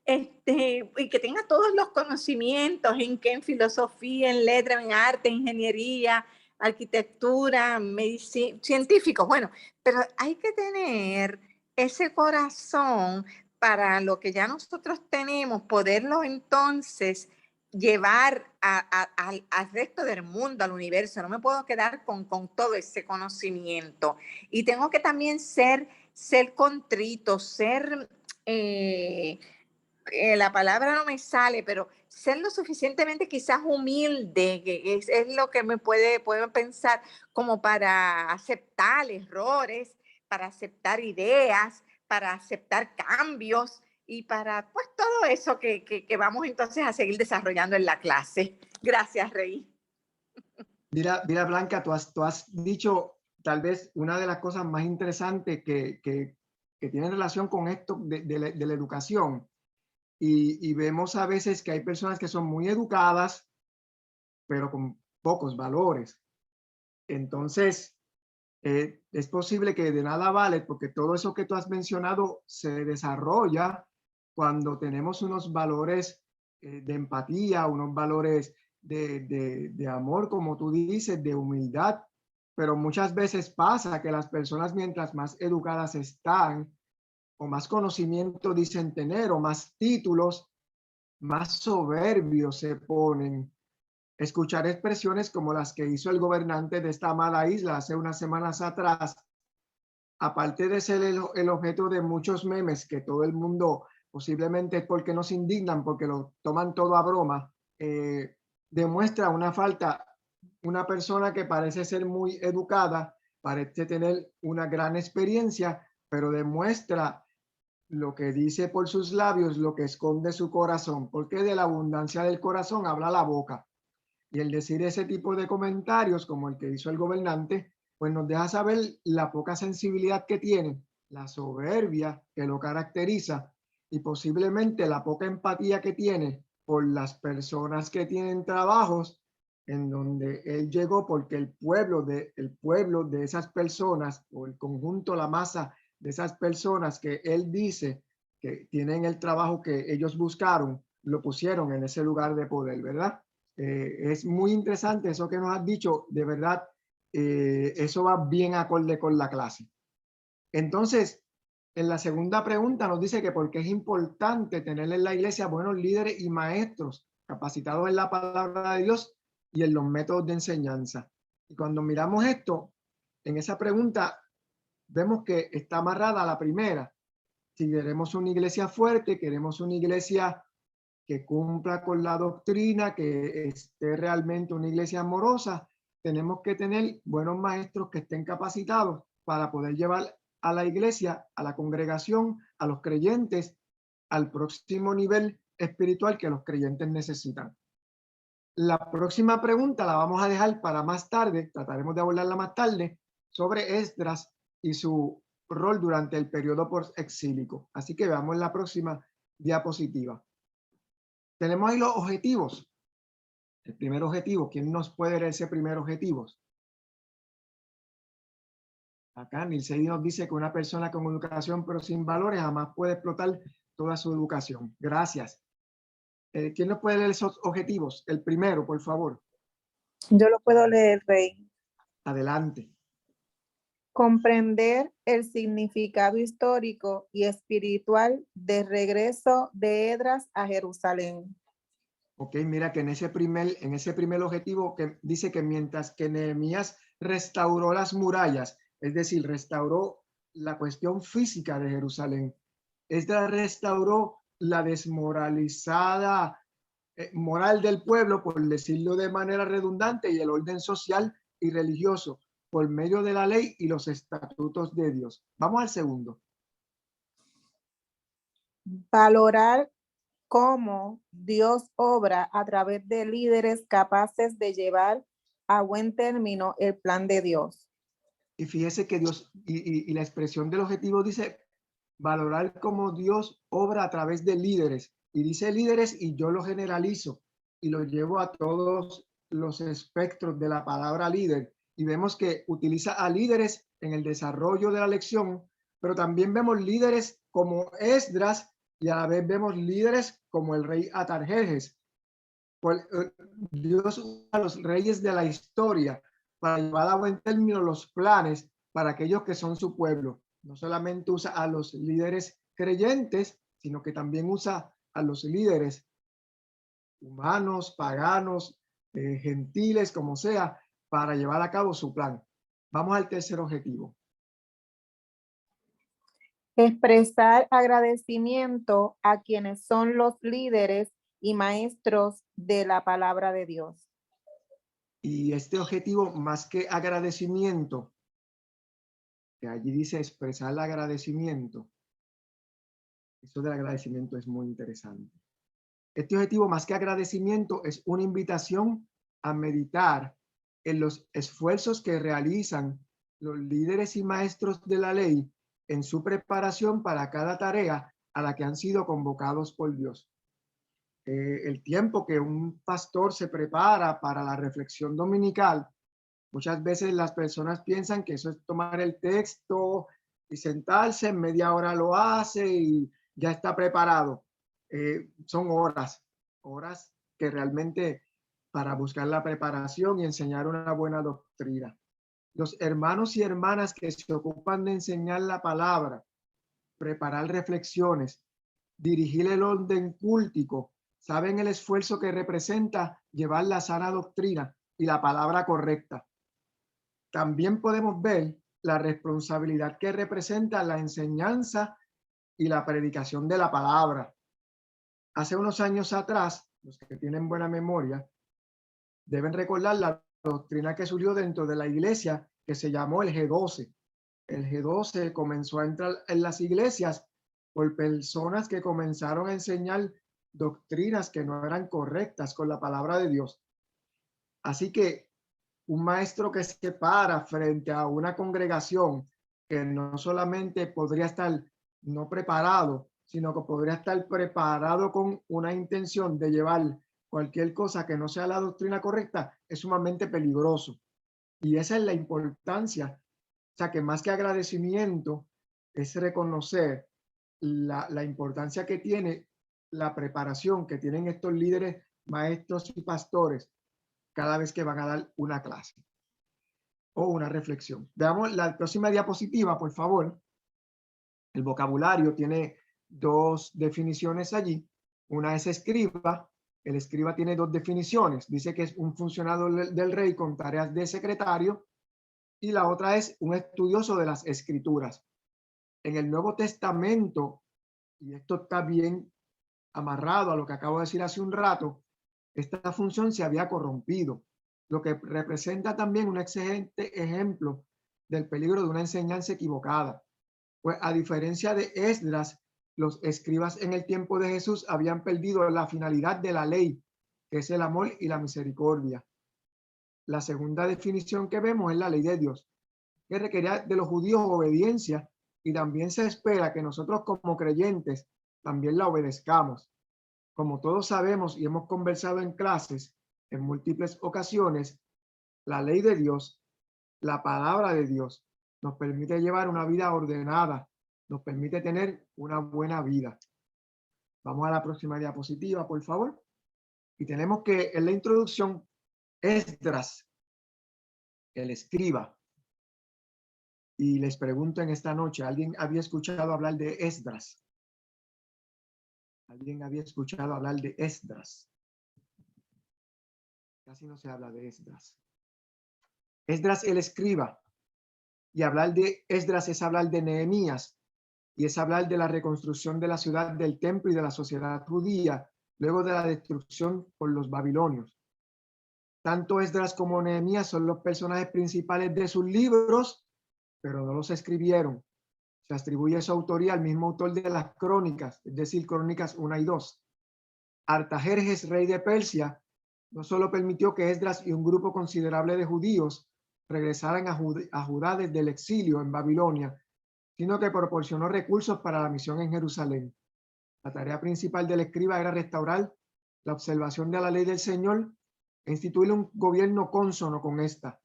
y que tenga todos los conocimientos en filosofía, en letra, en arte, ingeniería, arquitectura, medicina, científicos. Bueno, pero hay que tener ese corazón para lo que ya nosotros tenemos, poderlo entonces llevar al resto del mundo, al universo. No me puedo quedar con todo ese conocimiento. Y tengo que también ser contrito, ser, la palabra no me sale, pero ser lo suficientemente quizás humilde, que es lo que puedo pensar, como para aceptar errores, para aceptar ideas, para aceptar cambios y para pues todo eso que vamos entonces a seguir desarrollando en la clase. Gracias, Rey. Mira, Blanca, tú has dicho tal vez una de las cosas más interesantes que tiene relación con esto de la educación. Y vemos a veces que hay personas que son muy educadas, pero con pocos valores. Entonces, es posible que de nada vale, porque todo eso que tú has mencionado se desarrolla cuando tenemos unos valores de empatía, unos valores de amor, como tú dices, de humildad. Pero muchas veces pasa que las personas, mientras más educadas están, o más conocimiento dicen tener, o más títulos, más soberbios se ponen. Escuchar expresiones como las que hizo el gobernante de esta mala isla hace unas semanas atrás, aparte de ser el objeto de muchos memes que todo el mundo, posiblemente es porque nos indignan, porque lo toman todo a broma, demuestra una falta. Una persona que parece ser muy educada, parece tener una gran experiencia, pero demuestra lo que dice por sus labios, lo que esconde su corazón, porque de la abundancia del corazón habla la boca. Y el decir ese tipo de comentarios, como el que hizo el gobernante, pues nos deja saber la poca sensibilidad que tiene, la soberbia que lo caracteriza y posiblemente la poca empatía que tiene por las personas que tienen trabajos en donde él llegó, porque el pueblo de esas personas o el conjunto, la masa de esas personas que él dice que tienen el trabajo que ellos buscaron, lo pusieron en ese lugar de poder, ¿verdad? Es muy interesante eso que nos has dicho, de verdad, eso va bien acorde con la clase. Entonces, en la segunda pregunta nos dice que porque es importante tener en la iglesia buenos líderes y maestros capacitados en la palabra de Dios y en los métodos de enseñanza. Y cuando miramos esto, en esa pregunta, vemos que está amarrada a la primera. Si queremos una iglesia fuerte, queremos una iglesia que cumpla con la doctrina, que esté realmente una iglesia amorosa, tenemos que tener buenos maestros que estén capacitados para poder llevar a la iglesia, a la congregación, a los creyentes, al próximo nivel espiritual que los creyentes necesitan. La próxima pregunta la vamos a dejar para más tarde, trataremos de abordarla más tarde, sobre Esdras y su rol durante el periodo post-exílico. Así que veamos la próxima diapositiva. Tenemos ahí los objetivos. El primer objetivo, ¿quién nos puede leer ese primer objetivo? Acá Nilsey nos dice que una persona con educación pero sin valores jamás puede explotar toda su educación. Gracias. ¿Quién nos puede leer esos objetivos? El primero, por favor. Yo lo puedo leer, Rey. Adelante. Comprender el significado histórico y espiritual del regreso de Esdras a Jerusalén. Ok, mira que en ese primer objetivo que dice que mientras que Nehemías restauró las murallas, es decir, restauró la cuestión física de Jerusalén, Esdras restauró la desmoralizada moral del pueblo, por decirlo de manera redundante, y el orden social y religioso por medio de la ley y los estatutos de Dios. Vamos al segundo. Valorar cómo Dios obra a través de líderes capaces de llevar a buen término el plan de Dios. Y fíjese que Dios, y la expresión del objetivo dice, valorar cómo Dios obra a través de líderes. Y dice líderes y yo lo generalizo y lo llevo a todos los espectros de la palabra líder. Y vemos que utiliza a líderes en el desarrollo de la lección, pero también vemos líderes como Esdras y a la vez vemos líderes como el rey Atarjerjes. Dios usa a los reyes de la historia para llevar a buen término los planes para aquellos que son su pueblo. No solamente usa a los líderes creyentes, sino que también usa a los líderes humanos, paganos, gentiles, como sea, para llevar a cabo su plan. Vamos al tercer objetivo. Expresar agradecimiento a quienes son los líderes y maestros de la palabra de Dios. Y este objetivo, más que agradecimiento, que allí dice expresar el agradecimiento, eso del agradecimiento es muy interesante. Este objetivo, más que agradecimiento, es una invitación a meditar en los esfuerzos que realizan los líderes y maestros de la ley en su preparación para cada tarea a la que han sido convocados por Dios. El tiempo que un pastor se prepara para la reflexión dominical, muchas veces las personas piensan que eso es tomar el texto y sentarse, en media hora lo hace y ya está preparado. Son horas que realmente para buscar la preparación y enseñar una buena doctrina. Los hermanos y hermanas que se ocupan de enseñar la palabra, preparar reflexiones, dirigir el orden cúltico, saben el esfuerzo que representa llevar la sana doctrina y la palabra correcta. También podemos ver la responsabilidad que representa la enseñanza y la predicación de la palabra. Hace unos años atrás, los que tienen buena memoria, deben recordar la doctrina que surgió dentro de la iglesia que se llamó el G12. El G12 comenzó a entrar en las iglesias por personas que comenzaron a enseñar doctrinas que no eran correctas con la palabra de Dios. Así que un maestro que se para frente a una congregación que no solamente podría estar no preparado, sino que podría estar preparado con una intención de llevar cualquier cosa que no sea la doctrina correcta, es sumamente peligroso. Y esa es la importancia. O sea, que más que agradecimiento es reconocer la importancia que tiene la preparación que tienen estos líderes, maestros y pastores cada vez que van a dar una clase o una reflexión. Veamos la próxima diapositiva, por favor. El vocabulario tiene dos definiciones allí. Una es escriba. El escriba tiene dos definiciones. Dice que es un funcionario del rey con tareas de secretario, y la otra es un estudioso de las escrituras. En el Nuevo Testamento, y esto está bien amarrado a lo que acabo de decir hace un rato, esta función se había corrompido, lo que representa también un excelente ejemplo del peligro de una enseñanza equivocada. Pues a diferencia de Esdras, los escribas en el tiempo de Jesús habían perdido la finalidad de la ley, que es el amor y la misericordia. La segunda definición que vemos es la ley de Dios, que requería de los judíos obediencia, y también se espera que nosotros como creyentes también la obedezcamos. Como todos sabemos y hemos conversado en clases en múltiples ocasiones, la ley de Dios, la palabra de Dios, nos permite llevar una vida ordenada, nos permite tener una buena vida. Vamos a la próxima diapositiva, por favor. Y tenemos que en la introducción, Esdras, el escriba. Y les pregunto en esta noche, ¿alguien había escuchado hablar de Esdras? ¿Alguien había escuchado hablar de Esdras? Casi no se habla de Esdras. Esdras el escriba. Y hablar de Esdras es hablar de Nehemías, y es hablar de la reconstrucción de la ciudad, del templo y de la sociedad judía, luego de la destrucción por los babilonios. Tanto Esdras como Nehemías son los personajes principales de sus libros, pero no los escribieron. Se atribuye su autoría al mismo autor de las crónicas, es decir, Crónicas 1 y 2. Artajerjes, rey de Persia, no solo permitió que Esdras y un grupo considerable de judíos regresaran a Judá desde el exilio en Babilonia, sino que proporcionó recursos para la misión en Jerusalén. La tarea principal del escriba era restaurar la observación de la ley del Señor e instituir un gobierno cónsono con esta.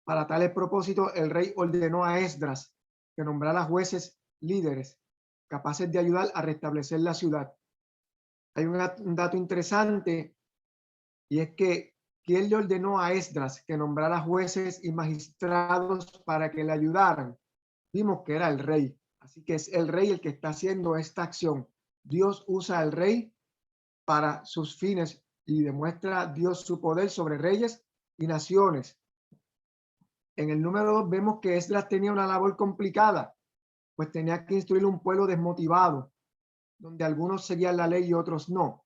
Para tales propósitos, el rey ordenó a Esdras que nombrara jueces líderes capaces de ayudar a restablecer la ciudad. Hay un dato interesante, y es que ¿quién le ordenó a Esdras que nombrara jueces y magistrados para que le ayudaran? Vimos que era el rey. Así que es el rey el que está haciendo esta acción. Dios usa al rey para sus fines y demuestra Dios su poder sobre reyes y naciones. En el número 2 vemos que Esdras tenía una labor complicada, pues tenía que instruir un pueblo desmotivado, donde algunos seguían la ley y otros no.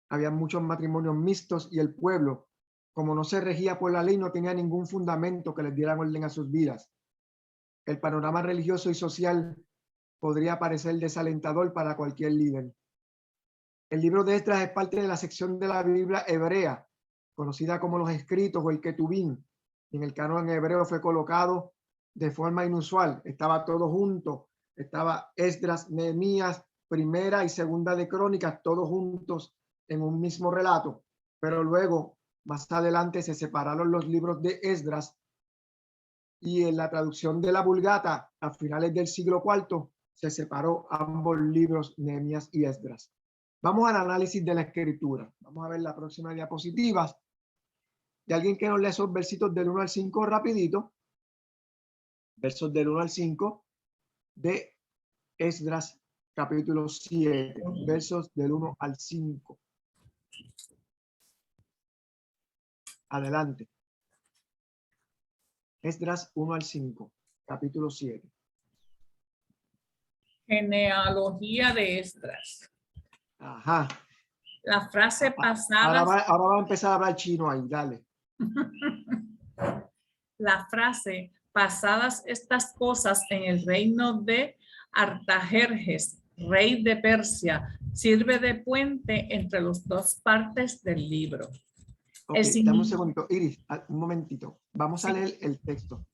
Había muchos matrimonios mixtos y el pueblo, como no se regía por la ley, no tenía ningún fundamento que les diera orden a sus vidas. El panorama religioso y social podría parecer desalentador para cualquier líder. El libro de Esdras es parte de la sección de la Biblia hebrea, conocida como los escritos o el Ketubín. En el canon hebreo fue colocado de forma inusual. Estaba todo junto. Estaba Esdras, Nehemías, primera y segunda de Crónicas, todos juntos en un mismo relato. Pero luego, más adelante, se separaron los libros de Esdras, y en la traducción de la Vulgata, a finales del siglo IV, se separó ambos libros, Nehemías y Esdras. Vamos al análisis de la escritura. Vamos a ver la próxima diapositiva. De alguien que nos lee esos versitos del 1 al 5 rapidito. Versos del 1 al 5 de Esdras capítulo 7. Versos del 1 al 5. Adelante. Esdras 1 al 5, capítulo 7. Genealogía de Esdras. Ajá. La frase pasada. Ahora va a empezar a hablar chino ahí, dale. La frase pasadas estas cosas en el reino de Artajerjes, rey de Persia, sirve de puente entre las dos partes del libro. Ok, El dame un signi- segundito. Iris, un momentito. Vamos a Sí. leer el texto.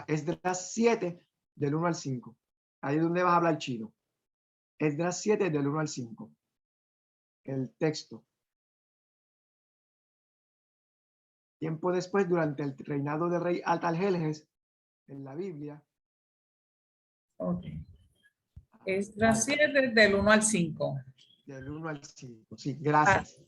Esdras 7, del 1 al 5. Ahí es donde vas a hablar chino. Esdras 7, del 1 al 5. El texto. Tiempo después, durante el reinado del rey Artajerjes, en la Biblia. Ok. Esdras 7 del 1 al 5. Del 1 al 5. Sí, gracias.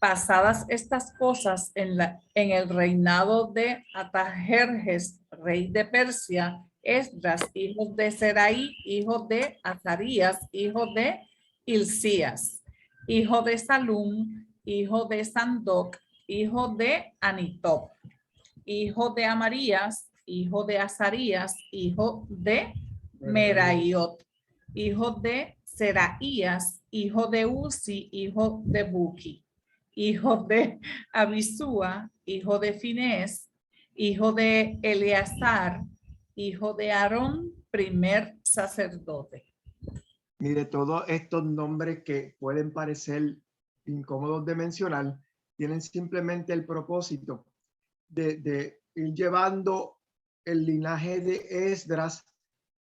Pasadas estas cosas en el reinado de Artajerjes, rey de Persia, Esdras, hijo de Seraí, hijo de Azarías, hijo de Hilcías, hijo de Salum, hijo de Sandoc, hijo de Anitob, hijo de Amarías, hijo de Azarías, hijo de Meraiot, hijo de Seraías, hijo de Uzi, hijo de Buki, hijo de Abisúa, hijo de Finés, hijo de Eleazar, hijo de Aarón, primer sacerdote. Mire, todos estos nombres que pueden parecer incómodos de mencionar, tienen simplemente el propósito de ir llevando el linaje de Esdras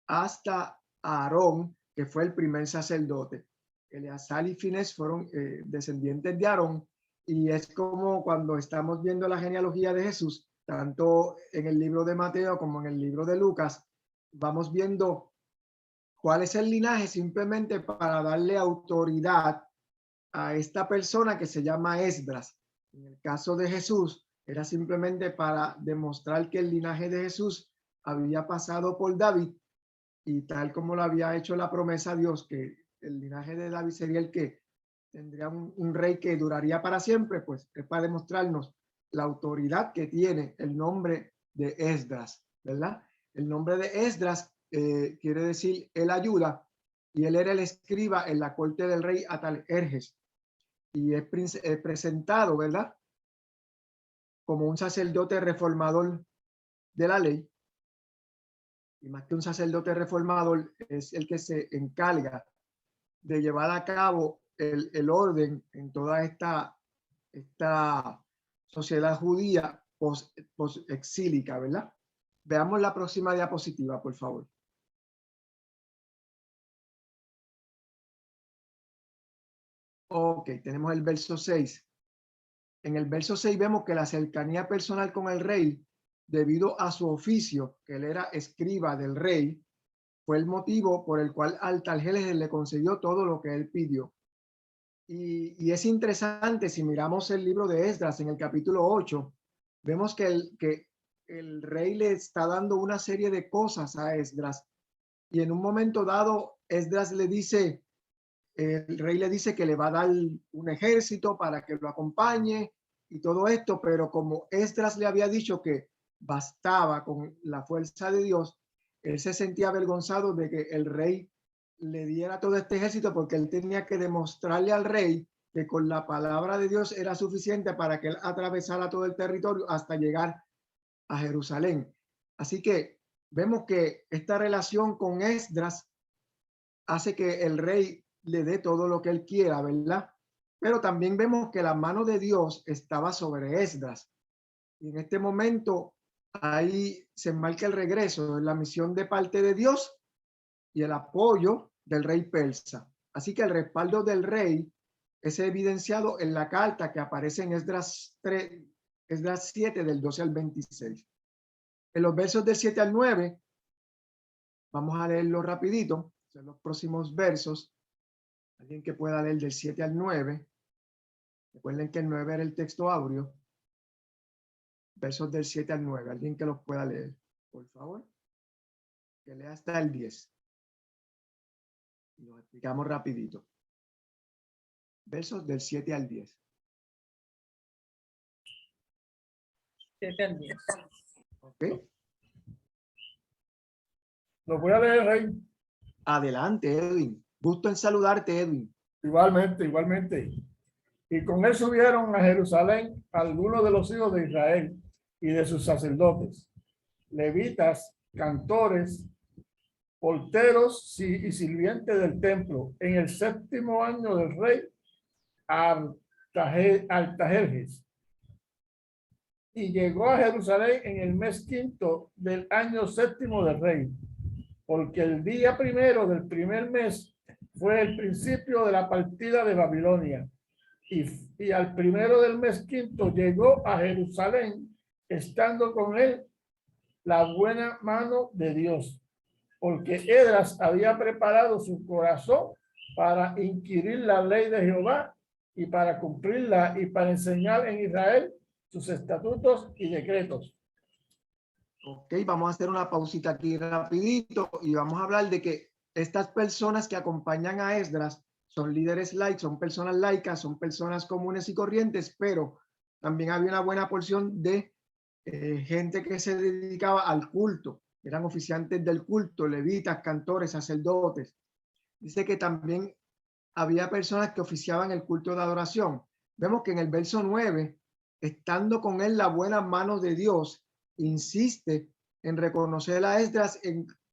hasta Aarón, que fue el primer sacerdote. Eleazar y Finés fueron descendientes de Aarón, y es como cuando estamos viendo la genealogía de Jesús, tanto en el libro de Mateo como en el libro de Lucas, vamos viendo cuál es el linaje simplemente para darle autoridad a esta persona que se llama Esdras. En el caso de Jesús, era simplemente para demostrar que el linaje de Jesús había pasado por David, y tal como lo había hecho la promesa a Dios, que el linaje de David sería el que tendría un rey que duraría para siempre, pues es para demostrarnos la autoridad que tiene el nombre de Esdras, ¿verdad? El nombre de Esdras quiere decir él ayuda, y él era el escriba en la corte del rey Artajerjes, y es presentado, ¿verdad?, como un sacerdote reformador de la ley. Y más que un sacerdote reformador, es el que se encarga de llevar a cabo el orden en toda esta sociedad judía post-exílica, ¿verdad? Veamos la próxima diapositiva, por favor. Ok, tenemos el verso 6. En el verso 6 vemos que la cercanía personal con el rey, debido a su oficio, que él era escriba del rey, fue el motivo por el cual Artajerjes le concedió todo lo que él pidió. Y es interesante, si miramos el libro de Esdras en el capítulo 8, vemos que el rey le está dando una serie de cosas a Esdras, y en un momento dado Esdras le dice, el rey le dice que le va a dar un ejército para que lo acompañe y todo esto, pero como Esdras le había dicho que bastaba con la fuerza de Dios, él se sentía avergonzado de que el rey le diera todo este ejército, porque él tenía que demostrarle al rey que con la palabra de Dios era suficiente para que él atravesara todo el territorio hasta llegar a Jerusalén. Así que vemos que esta relación con Esdras hace que el rey le dé todo lo que él quiera, ¿verdad? Pero también vemos que la mano de Dios estaba sobre Esdras. Y en este momento ahí se enmarca el regreso en la misión de parte de Dios y el apoyo del rey persa. Así que el respaldo del rey es evidenciado en la carta que aparece en Esdras 7 del 12 al 26. En los versos del 7 al 9, vamos a leerlo rapidito, en los próximos versos. Alguien que pueda leer del 7 al 9. Recuerden que el 9 era el texto áureo. Versos del 7 al 9. Alguien que los pueda leer, por favor. Que lea hasta el 10. Y lo explicamos rapidito. Versos del 7 al 10. 7 al 10. ¿Ok? Lo voy a leer, Rey. Adelante, Edwin. Gusto en saludarte, Edwin. Igualmente, igualmente. Y con él subieron a Jerusalén algunos de los hijos de Israel y de sus sacerdotes, levitas, cantores, porteros y sirvientes del templo, en el 7º año del rey Artajerjes. Y llegó a Jerusalén en el mes quinto del año séptimo del rey, porque el día primero del primer mes fue el principio de la partida de Babilonia. Y al primero del mes quinto llegó a Jerusalén, estando con él la buena mano de Dios, porque Esdras había preparado su corazón para inquirir la ley de Jehová y para cumplirla y para enseñar en Israel sus estatutos y decretos. Ok, vamos a hacer una pausita aquí rapidito y vamos a hablar de que estas personas que acompañan a Esdras son líderes laicos, son personas laicas, son personas comunes y corrientes, pero también había una buena porción de gente que se dedicaba al culto, eran oficiantes del culto, levitas, cantores, sacerdotes. Dice que también había personas que oficiaban el culto de adoración. Vemos que en el verso 9, estando con él la buena mano de Dios, insiste en reconocer a Esdras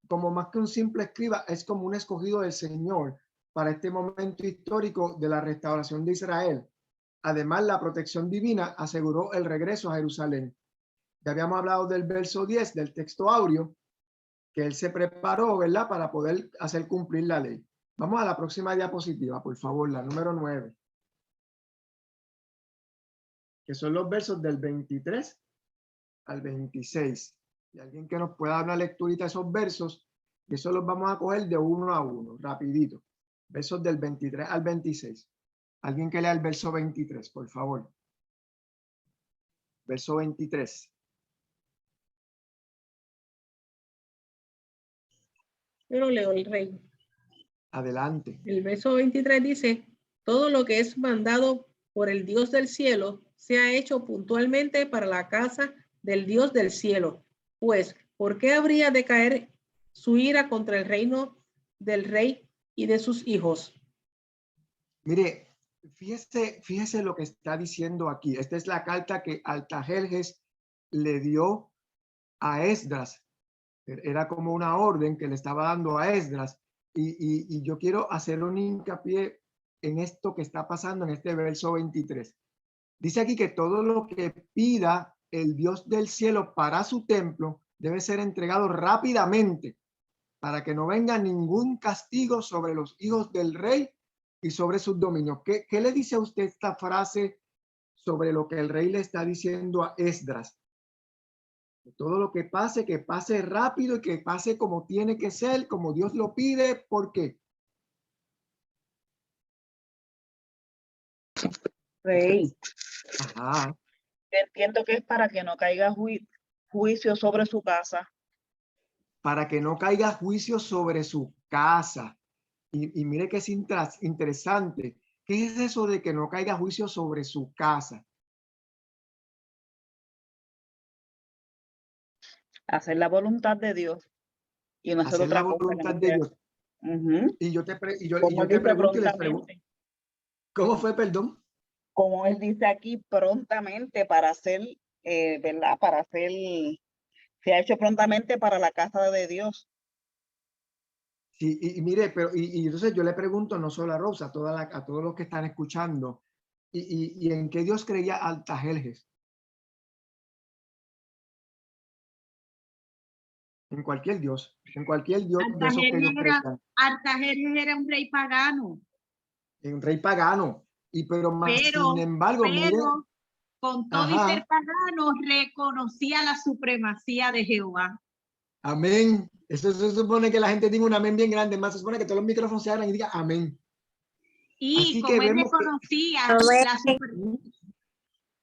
como más que un simple escriba, es como un escogido del Señor para este momento histórico de la restauración de Israel. Además, la protección divina aseguró el regreso a Jerusalén. Ya habíamos hablado del verso 10 del texto áureo, que él se preparó, ¿verdad?, para poder hacer cumplir la ley. Vamos a la próxima diapositiva, por favor, la número 9. Que son los versos del 23 al 26. Y alguien que nos pueda dar una lecturita de esos versos, y eso los vamos a coger de uno a uno, rapidito. Versos del 23 al 26. Alguien que lea el verso 23, por favor. Verso 23. Pero leo el rey. Adelante. El verso 23 dice, todo lo que es mandado por el Dios del cielo se ha hecho puntualmente para la casa del Dios del cielo. Pues, ¿por qué habría de caer su ira contra el reino del rey y de sus hijos? Mire, fíjese lo que está diciendo aquí. Esta es la carta que Artajerjes le dio a Esdras. Era como una orden que le estaba dando a Esdras. Y yo quiero hacer un hincapié en esto que está pasando en este verso 23. Dice aquí que todo lo que pida el Dios del cielo para su templo debe ser entregado rápidamente para que no venga ningún castigo sobre los hijos del rey y sobre sus dominios. ¿Qué le dice a usted esta frase sobre lo que el rey le está diciendo a Esdras? Todo lo que pase rápido y que pase como tiene que ser, como Dios lo pide. ¿Por qué? Rey, Ajá. entiendo que es para que no caiga juicio sobre su casa. Para que no caiga juicio sobre su casa. Y mire que es interesante. ¿Qué es eso de que no caiga juicio sobre su casa? Hacer la voluntad de Dios y no hacer Hacer la otra cosa que voluntad no de sea. Dios. Ujú. Y yo te Como él dice pregunto y les pregunto. prontamente. ¿Cómo fue, perdón? Como él dice aquí, prontamente para hacer, ¿verdad? Para hacer, se ha hecho prontamente para la casa de Dios. Sí, y mire, pero y entonces yo le pregunto no solo a Rosa, a todos los que están escuchando, y en qué Dios creía Artajerjes. En cualquier Dios de esos que ellos creían. Artajerjes era un rey pagano, En un rey pagano. Pero más pero, sin embargo, mire, con todo y ajá, ser pagano, reconocía la supremacía de Jehová. amén. Eso se supone que la gente diga un amén bien grande, más se supone que todos los micrófonos se abran y diga amén. Y Así como que él vemos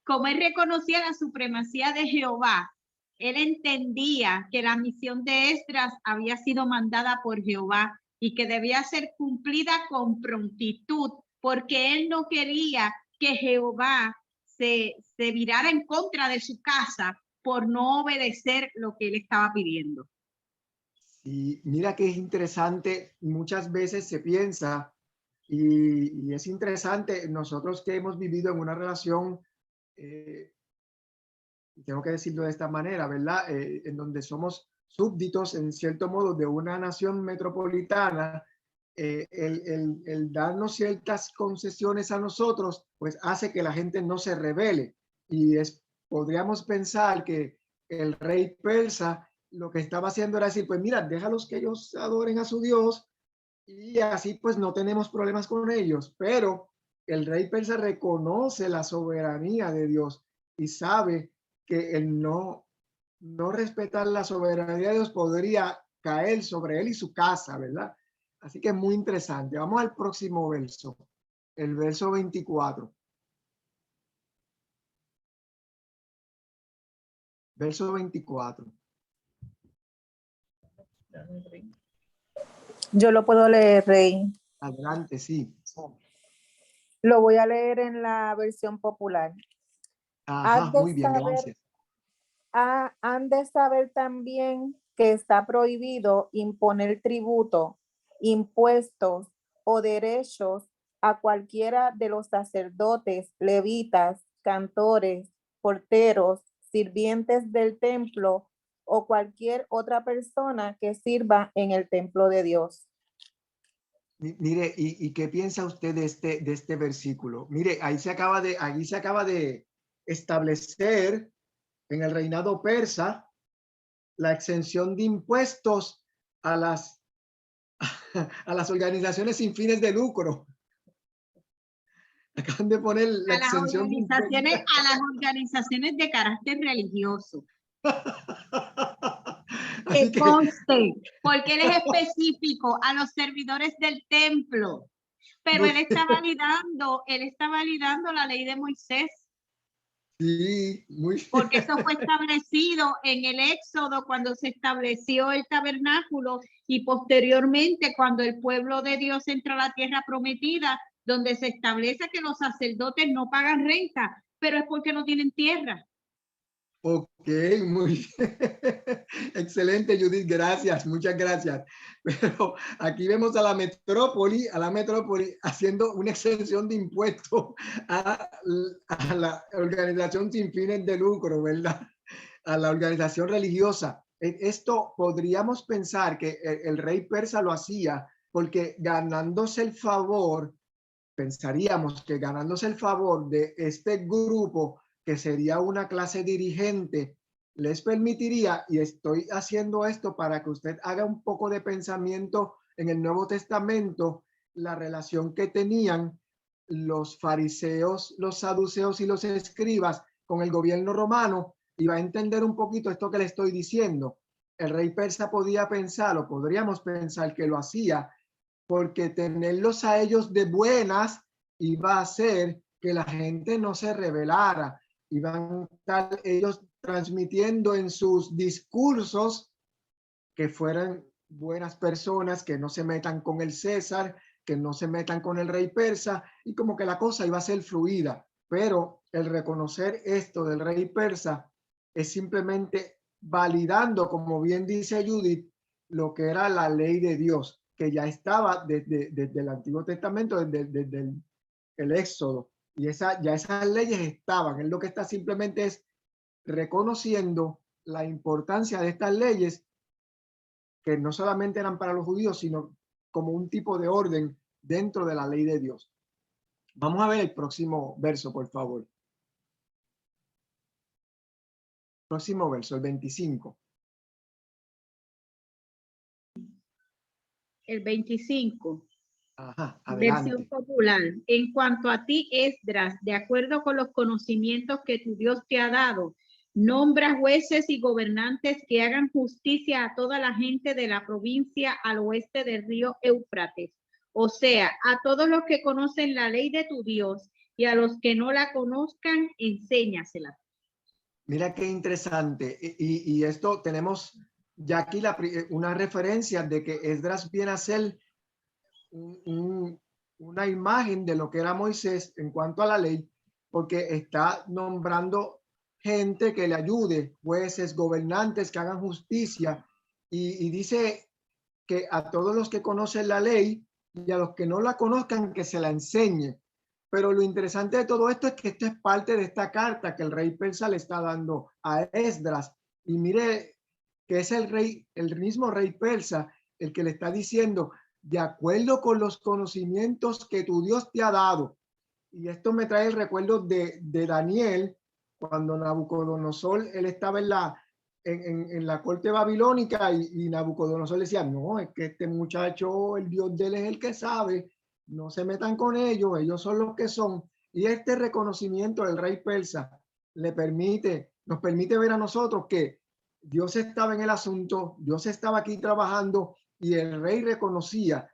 como él reconocía la supremacía de Jehová, él entendía que la misión de Esdras había sido mandada por Jehová y que debía ser cumplida con prontitud, porque él no quería que Jehová se virara en contra de su casa por no obedecer lo que él estaba pidiendo. Y mira que es interesante, muchas veces se piensa, y es interesante, nosotros que hemos vivido en una relación, tengo que decirlo de esta manera, ¿verdad? En donde somos súbditos, en cierto modo, de una nación metropolitana, el darnos ciertas concesiones a nosotros, pues hace que la gente no se rebele. Y podríamos pensar que el rey persa lo que estaba haciendo era decir, pues mira, déjalos que ellos adoren a su Dios y así pues no tenemos problemas con ellos. Pero el rey persa reconoce la soberanía de Dios y sabe que el no respetar la soberanía de Dios podría caer sobre él y su casa, ¿verdad? Así que es muy interesante. Vamos al próximo verso, el verso 24. Verso 24. Yo lo puedo leer, Rey. Adelante, sí. Lo voy a leer en la versión popular. Ajá, muy bien, gracias. Han de saber también que está prohibido imponer tributo, impuestos o derechos a cualquiera de los sacerdotes, levitas, cantores, porteros, sirvientes del templo o cualquier otra persona que sirva en el templo de Dios. Mire, ¿y qué piensa usted de este versículo? Mire, ahí se acaba de establecer en el reinado persa la exención de impuestos a las organizaciones sin fines de lucro. Acaban de poner la exención de impuestos. A las organizaciones de carácter religioso. Así que conste, porque él es específico a los servidores del templo. Pero él está validando la ley de Moisés. Sí, porque eso fue establecido en el Éxodo cuando se estableció el tabernáculo y posteriormente cuando el pueblo de Dios entra a la tierra prometida, donde se establece que los sacerdotes no pagan renta, pero es porque no tienen tierra. Ok, muy bien. Excelente, Judith, gracias, muchas gracias. Pero aquí vemos a la metrópoli haciendo una exención de impuestos a la organización sin fines de lucro, ¿verdad? A la organización religiosa. Esto podríamos pensar que el rey persa lo hacía porque ganándose el favor, pensaríamos que ganándose el favor de este grupo, que sería una clase dirigente, les permitiría, y estoy haciendo esto para que usted haga un poco de pensamiento en el Nuevo Testamento, la relación que tenían los fariseos, los saduceos y los escribas con el gobierno romano, y va a entender un poquito esto que le estoy diciendo. El rey persa podía pensar, o podríamos pensar que lo hacía, porque tenerlos a ellos de buenas iba a hacer que la gente no se rebelara. Iban a estar ellos transmitiendo en sus discursos que fueran buenas personas, que no se metan con el César, que no se metan con el rey persa, y como que la cosa iba a ser fluida. Pero el reconocer esto del rey persa es simplemente validando, como bien dice Judith, lo que era la ley de Dios, que ya estaba desde el Antiguo Testamento, desde el Éxodo. Y ya esas leyes estaban. Él lo que está simplemente es reconociendo la importancia de estas leyes, que no solamente eran para los judíos, sino como un tipo de orden dentro de la ley de Dios. Vamos a ver el próximo verso, por favor. Próximo verso, el 25. El 25. Ajá, adelante. Versión popular. En cuanto a ti, Esdras, de acuerdo con los conocimientos que tu Dios te ha dado, nombra jueces y gobernantes que hagan justicia a toda la gente de la provincia al oeste del río Éufrates. O sea, a todos los que conocen la ley de tu Dios, y a los que no la conozcan, enséñasela. Mira qué interesante. Y esto tenemos ya aquí una referencia de que Esdras viene a ser una imagen de lo que era Moisés en cuanto a la ley, porque está nombrando gente que le ayude, jueces, gobernantes que hagan justicia, y dice que a todos los que conocen la ley y a los que no la conozcan, que se la enseñe. Pero lo interesante de todo esto es que esto es parte de esta carta que el rey persa le está dando a Esdras. Y mire que es el mismo rey persa el que le está diciendo, de acuerdo con los conocimientos que tu Dios te ha dado. Y esto me trae el recuerdo de Daniel, cuando Nabucodonosor, él estaba en la corte babilónica y Nabucodonosor le decía, no, es que este muchacho, el Dios de él es el que sabe, no se metan con ellos son los que son. Y este reconocimiento del rey persa nos permite ver a nosotros que Dios estaba en el asunto, Dios estaba aquí trabajando y el rey reconocía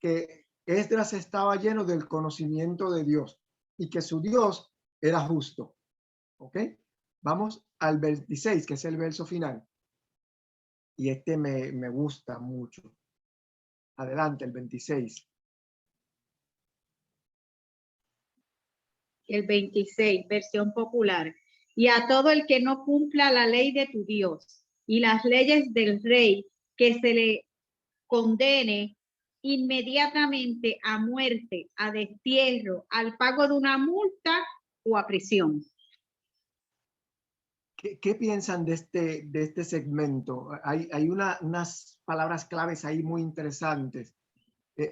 que Esdras estaba lleno del conocimiento de Dios y que su Dios era justo. ¿Ok? Vamos al 26, que es el verso final. Y este me gusta mucho. Adelante, el 26. El 26, versión popular. Y a todo el que no cumpla la ley de tu Dios y las leyes del rey, que se le condene inmediatamente a muerte, a destierro, al pago de una multa o a prisión. ¿Qué piensan de este segmento? Hay unas palabras claves ahí muy interesantes.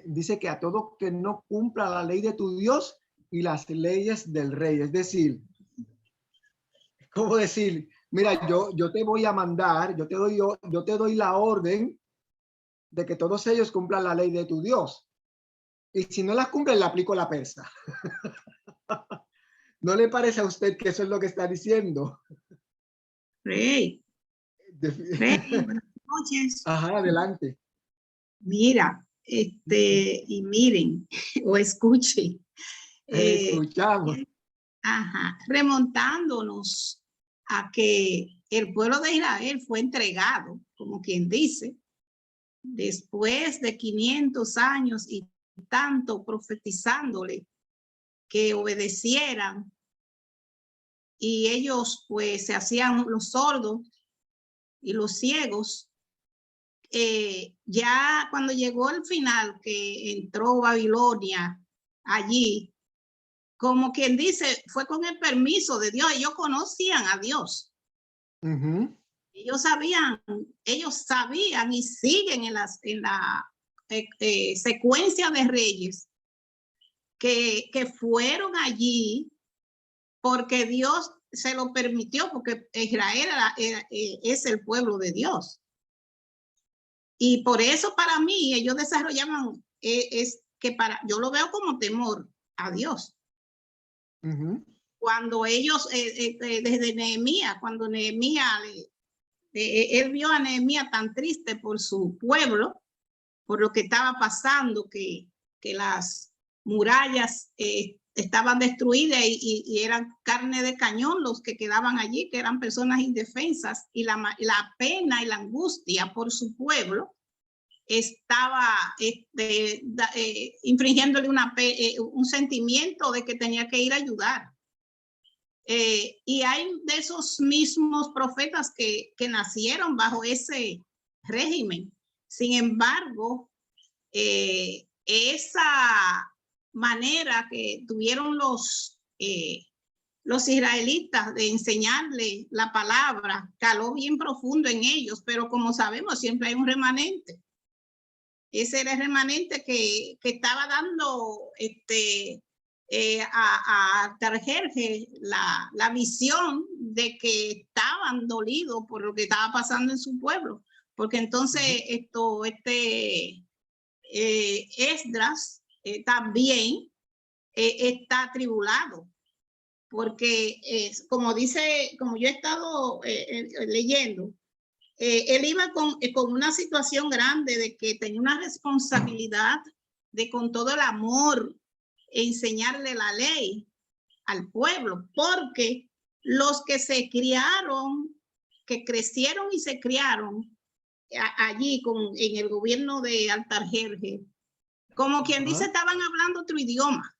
Dice que a todo que no cumpla la ley de tu Dios y las leyes del rey. Es decir, ¿cómo decir? Mira, yo te voy a mandar, yo te doy la orden de que todos ellos cumplan la ley de tu Dios. Y si no la cumplen, le aplico la persa. ¿No le parece a usted que eso es lo que está diciendo? Rey, buenas noches. Ajá, adelante. Mira, y miren o escuchen. Escuchamos. Remontándonos a que el pueblo de Israel fue entregado, como quien dice, después de 500 años y tanto profetizándole que obedecieran, y ellos pues se hacían los sordos y los ciegos. Ya cuando llegó el final, que entró Babilonia allí, como quien dice, fue con el permiso de Dios. Ellos conocían a Dios. Ellos sabían y siguen en la secuencia de reyes que fueron allí porque Dios se lo permitió, porque Israel es el pueblo de Dios. Y por eso para mí ellos desarrollaban, yo lo veo como temor a Dios. Cuando ellos, desde Nehemías, cuando Nehemías, él vio a Nehemías tan triste por su pueblo, por lo que estaba pasando, que las murallas estaban destruidas y eran carne de cañón los que quedaban allí, que eran personas indefensas, y la pena y la angustia por su pueblo estaba infringiéndole un sentimiento de que tenía que ir a ayudar. Y hay de esos mismos profetas que nacieron bajo ese régimen. Sin embargo, esa manera que tuvieron los israelitas de enseñarle la palabra caló bien profundo en ellos, pero como sabemos siempre hay un remanente. Ese era el remanente que estaba dando a Artajerjes la visión de que estaban dolidos por lo que estaba pasando en su pueblo, porque entonces Esdras también está atribulado, porque como yo he estado leyendo, él iba con una situación grande de que tenía una responsabilidad de, con todo el amor, enseñarle la ley al pueblo, porque los que se criaron, que crecieron y se criaron allí en el gobierno de Artajerjes, como quien dice, estaban hablando otro idioma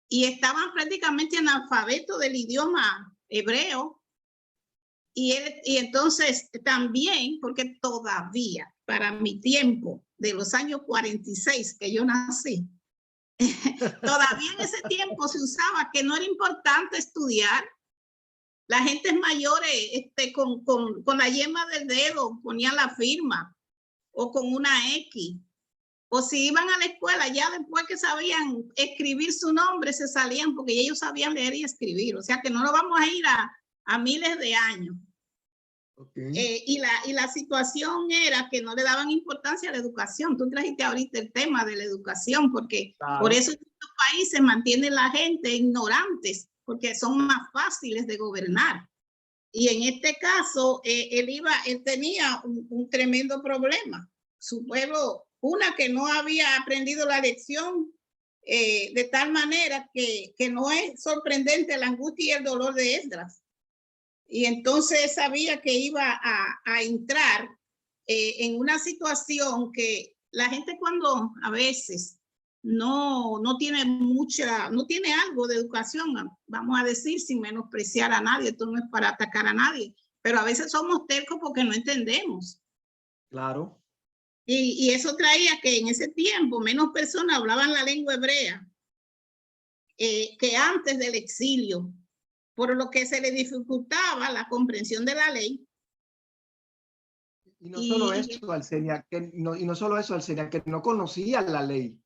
y estaban prácticamente analfabetos del idioma hebreo. Y entonces también, porque todavía para mi tiempo de los años 46 que yo nací, todavía en ese tiempo se usaba que no era importante estudiar. La gente mayores con la yema del dedo ponían la firma o con una X o si iban a la escuela, ya después que sabían escribir su nombre, se salían porque ellos sabían leer y escribir. O sea que no nos vamos a ir a miles de años. Y la situación era que no le daban importancia a la educación. Tú trajiste ahorita el tema de la educación, porque por eso en estos países mantienen la gente ignorantes, porque son más fáciles de gobernar. Y en este caso, él tenía un tremendo problema. Su pueblo, una que no había aprendido la lección, de tal manera que no es sorprendente la angustia y el dolor de Esdras. Y entonces sabía que iba a entrar en una situación que la gente cuando a veces no tiene no tiene algo de educación, vamos a decir, sin menospreciar a nadie, esto no es para atacar a nadie, pero a veces somos tercos porque no entendemos. Claro. Y eso traía que en ese tiempo menos personas hablaban la lengua hebrea que antes del exilio, por lo que se le dificultaba la comprensión de la ley. Y no solo eso, Alcenia, que no conocían la ley.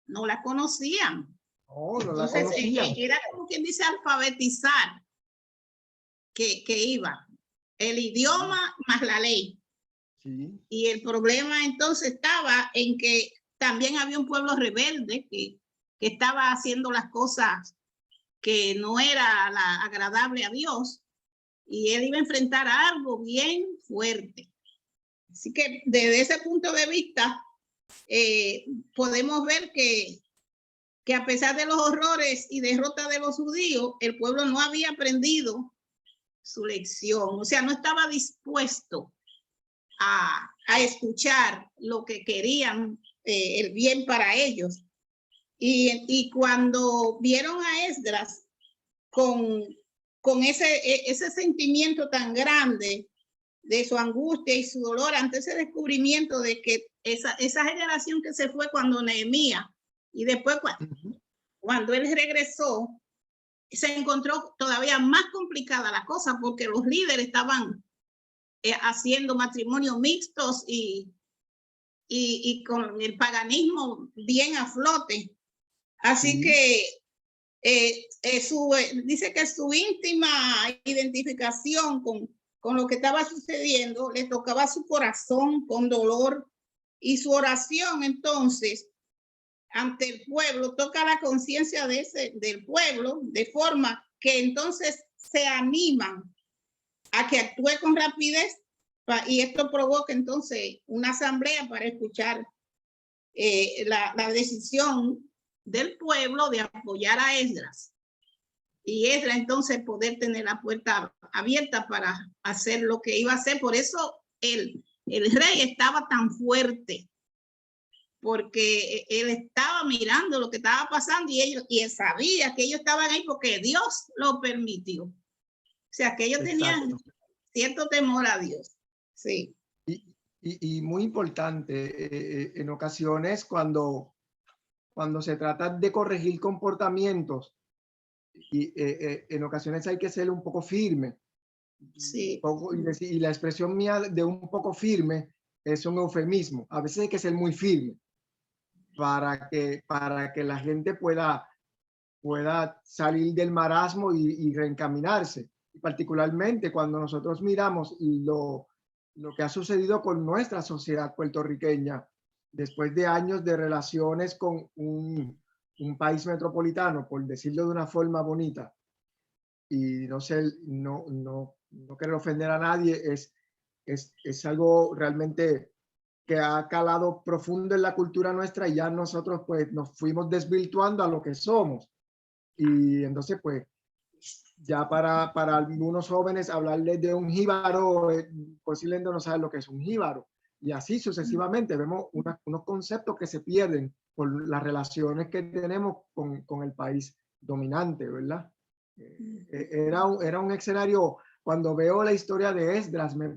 No la conocían. No la Entonces, conocían. era como quien dice alfabetizar que iba. El idioma más la ley. Sí. Y el problema entonces estaba en que también había un pueblo rebelde que estaba haciendo las cosas que no era agradable a Dios, y él iba a enfrentar algo bien fuerte. Así que desde ese punto de vista, podemos ver que a pesar de los horrores y derrotas de los judíos, el pueblo no había aprendido su lección, o sea, no estaba dispuesto a escuchar lo que querían, el bien para ellos. Y cuando vieron a Esdras con ese sentimiento tan grande de su angustia y su dolor ante ese descubrimiento de que esa generación que se fue cuando Nehemías y después cuando él regresó, se encontró todavía más complicada la cosa porque los líderes estaban haciendo matrimonios mixtos y con el paganismo bien a flote. Así que dice que su íntima identificación con lo que estaba sucediendo le tocaba su corazón con dolor, y su oración entonces ante el pueblo toca la conciencia del pueblo, de forma que entonces se animan a que actúe con rapidez, y esto provoca entonces una asamblea para escuchar la decisión del pueblo de apoyar a Esdras, y Esdras entonces poder tener la puerta abierta para hacer lo que iba a hacer. Por eso el rey estaba tan fuerte, porque él estaba mirando lo que estaba pasando, y él sabía que ellos estaban ahí porque Dios lo permitió. O sea, que ellos tenían cierto temor a Dios. Sí. Y muy importante, en ocasiones cuando se trata de corregir comportamientos, y en ocasiones hay que ser un poco firme. Sí. Y la expresión mía de un poco firme es un eufemismo. A veces hay que ser muy firme para que la gente pueda salir del marasmo y reencaminarse. Y particularmente cuando nosotros miramos lo que ha sucedido con nuestra sociedad puertorriqueña después de años de relaciones con un país metropolitano, por decirlo de una forma bonita, y no quiero ofender a nadie, es algo realmente que ha calado profundo en la cultura nuestra, y ya nosotros pues nos fuimos desvirtuando a lo que somos. Y entonces pues ya para algunos jóvenes hablarles de un jíbaro, posiblemente no saben lo que es un jíbaro, y así sucesivamente vemos unos conceptos que se pierden por las relaciones que tenemos con el país dominante, ¿verdad? Era un escenario. Cuando veo la historia de Esdras, me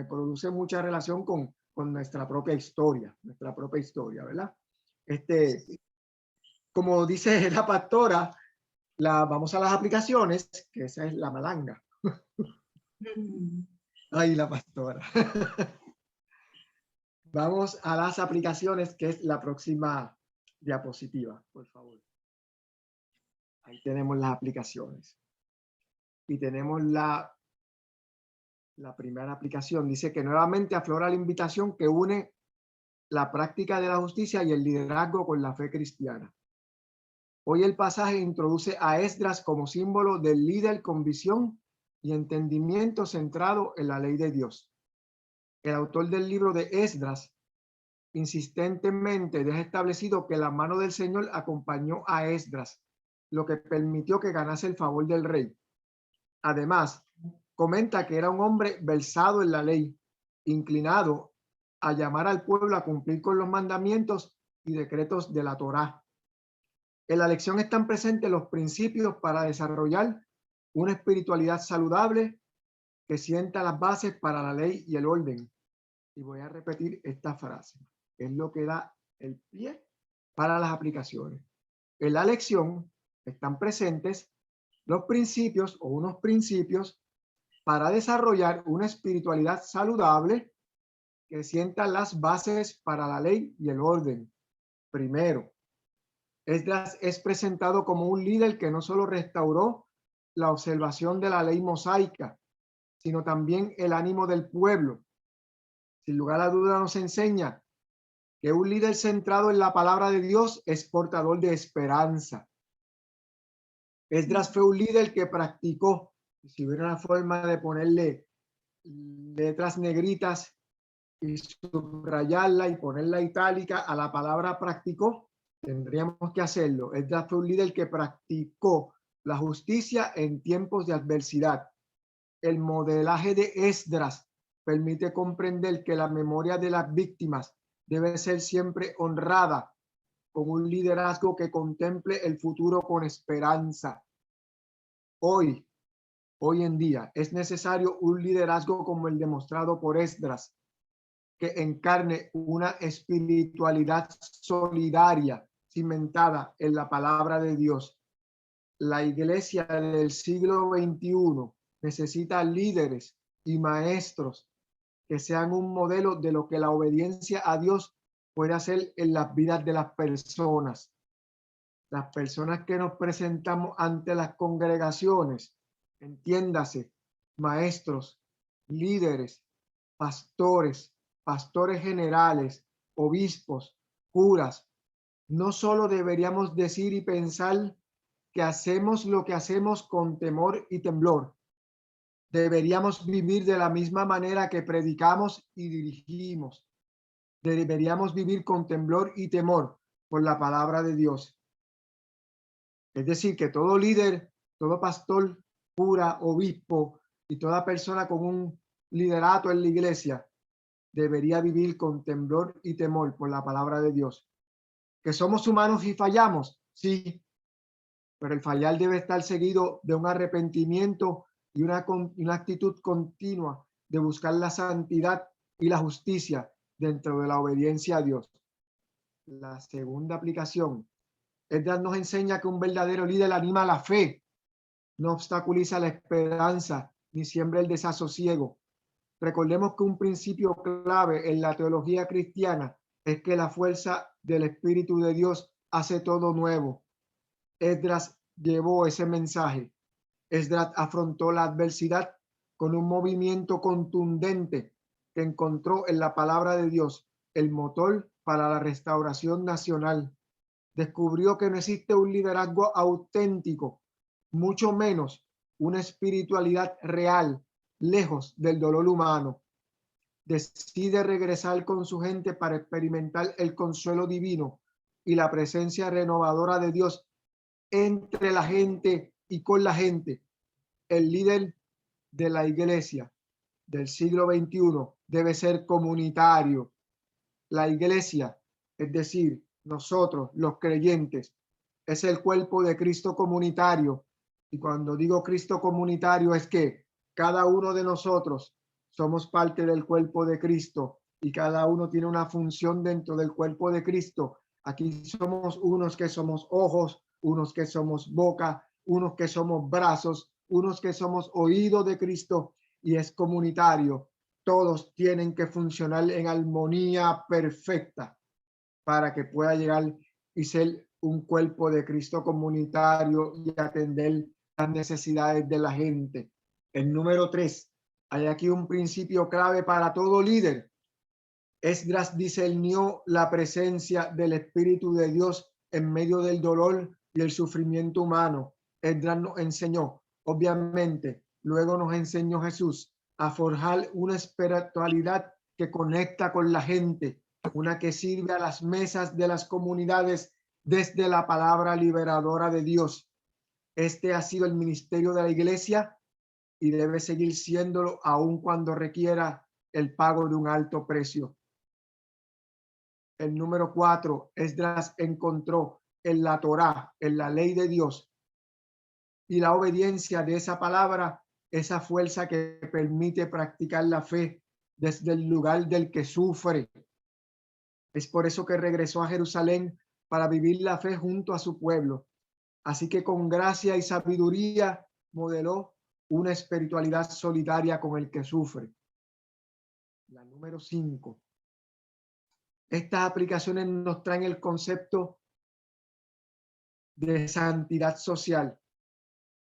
produce mucha relación con nuestra propia historia, ¿verdad? Como dice la pastora, vamos a las aplicaciones, que esa es la malanga. Ay, la pastora. Vamos a las aplicaciones, que es la próxima diapositiva, por favor. Ahí tenemos las aplicaciones. Y tenemos la primera aplicación. Dice que nuevamente aflora la invitación que une la práctica de la justicia y el liderazgo con la fe cristiana. Hoy el pasaje introduce a Esdras como símbolo del líder con visión y entendimiento centrado en la ley de Dios. El autor del libro de Esdras insistentemente deja establecido que la mano del Señor acompañó a Esdras, lo que permitió que ganase el favor del rey. Además, comenta que era un hombre versado en la ley, inclinado a llamar al pueblo a cumplir con los mandamientos y decretos de la Torá. En la lección están presentes los principios para desarrollar una espiritualidad saludable que sienta las bases para la ley y el orden. Y voy a repetir esta frase. Es lo que da el pie para las aplicaciones. En la lección están presentes los principios o unos principios para desarrollar una espiritualidad saludable que sienta las bases para la ley y el orden. Primero, Esdras es presentado como un líder que no solo restauró la observación de la ley mosaica, sino también el ánimo del pueblo. Sin lugar a duda nos enseña que un líder centrado en la palabra de Dios es portador de esperanza. Esdras fue un líder que practicó, si hubiera una forma de ponerle letras negritas y subrayarla y ponerla itálica a la palabra practicó, tendríamos que hacerlo. Esdras fue un líder que practicó la justicia en tiempos de adversidad. El modelaje de Esdras permite comprender que la memoria de las víctimas debe ser siempre honrada, con un liderazgo que contemple el futuro con esperanza. Hoy en día, es necesario un liderazgo como el demostrado por Esdras, que encarne una espiritualidad solidaria, cimentada en la palabra de Dios. La iglesia del siglo XXI necesita líderes y maestros que sean un modelo de lo que la obediencia a Dios puede hacer en las vidas de las personas. Las personas que nos presentamos ante las congregaciones, entiéndase, maestros, líderes, pastores generales, obispos, curas, no solo deberíamos decir y pensar que hacemos lo que hacemos con temor y temblor. Deberíamos vivir de la misma manera que predicamos y dirigimos. Deberíamos vivir con temblor y temor por la palabra de Dios. Es decir, que todo líder, todo pastor, cura, obispo y toda persona con un liderato en la iglesia debería vivir con temblor y temor por la palabra de Dios. ¿Que somos humanos y fallamos? Sí, pero el fallar debe estar seguido de un arrepentimiento y una actitud continua de buscar la santidad y la justicia dentro de la obediencia a Dios. La segunda aplicación. Esdras nos enseña que un verdadero líder anima la fe, no obstaculiza la esperanza ni siembra el desasosiego. Recordemos que un principio clave en la teología cristiana es que la fuerza del Espíritu de Dios hace todo nuevo. Esdras llevó ese mensaje. Esdras afrontó la adversidad con un movimiento contundente que encontró en la palabra de Dios el motor para la restauración nacional. Descubrió que no existe un liderazgo auténtico, mucho menos una espiritualidad real, lejos del dolor humano. Decide regresar con su gente para experimentar el consuelo divino y la presencia renovadora de Dios entre la gente y con la gente. El líder de la iglesia del siglo XXI debe ser comunitario. La iglesia, es decir, nosotros, los creyentes, es el cuerpo de Cristo comunitario. Y cuando digo Cristo comunitario es que cada uno de nosotros somos parte del cuerpo de Cristo y cada uno tiene una función dentro del cuerpo de Cristo. Aquí somos unos que somos ojos, unos que somos boca, unos que somos brazos, unos que somos oídos de Cristo, y es comunitario. todos tienen que funcionar en armonía perfecta para que pueda llegar y ser un cuerpo de Cristo comunitario y atender las necesidades de la gente. El número 3, hay aquí un principio clave para todo líder. Esdras discernió la presencia del Espíritu de Dios en medio del dolor y el sufrimiento humano. Esdras nos enseñó, obviamente, luego nos enseñó Jesús a forjar una espiritualidad que conecta con la gente, una que sirve a las mesas de las comunidades desde la palabra liberadora de Dios. Este ha sido el ministerio de la iglesia y debe seguir siéndolo aun cuando requiera el pago de un alto precio. El número 4, Esdras encontró en la Torá, en la ley de Dios, y la obediencia de esa palabra, esa fuerza que permite practicar la fe desde el lugar del que sufre. Es por eso que regresó a Jerusalén para vivir la fe junto a su pueblo. Así que con gracia y sabiduría modeló una espiritualidad solidaria con el que sufre. La número 5. Estas aplicaciones nos traen el concepto de santidad social.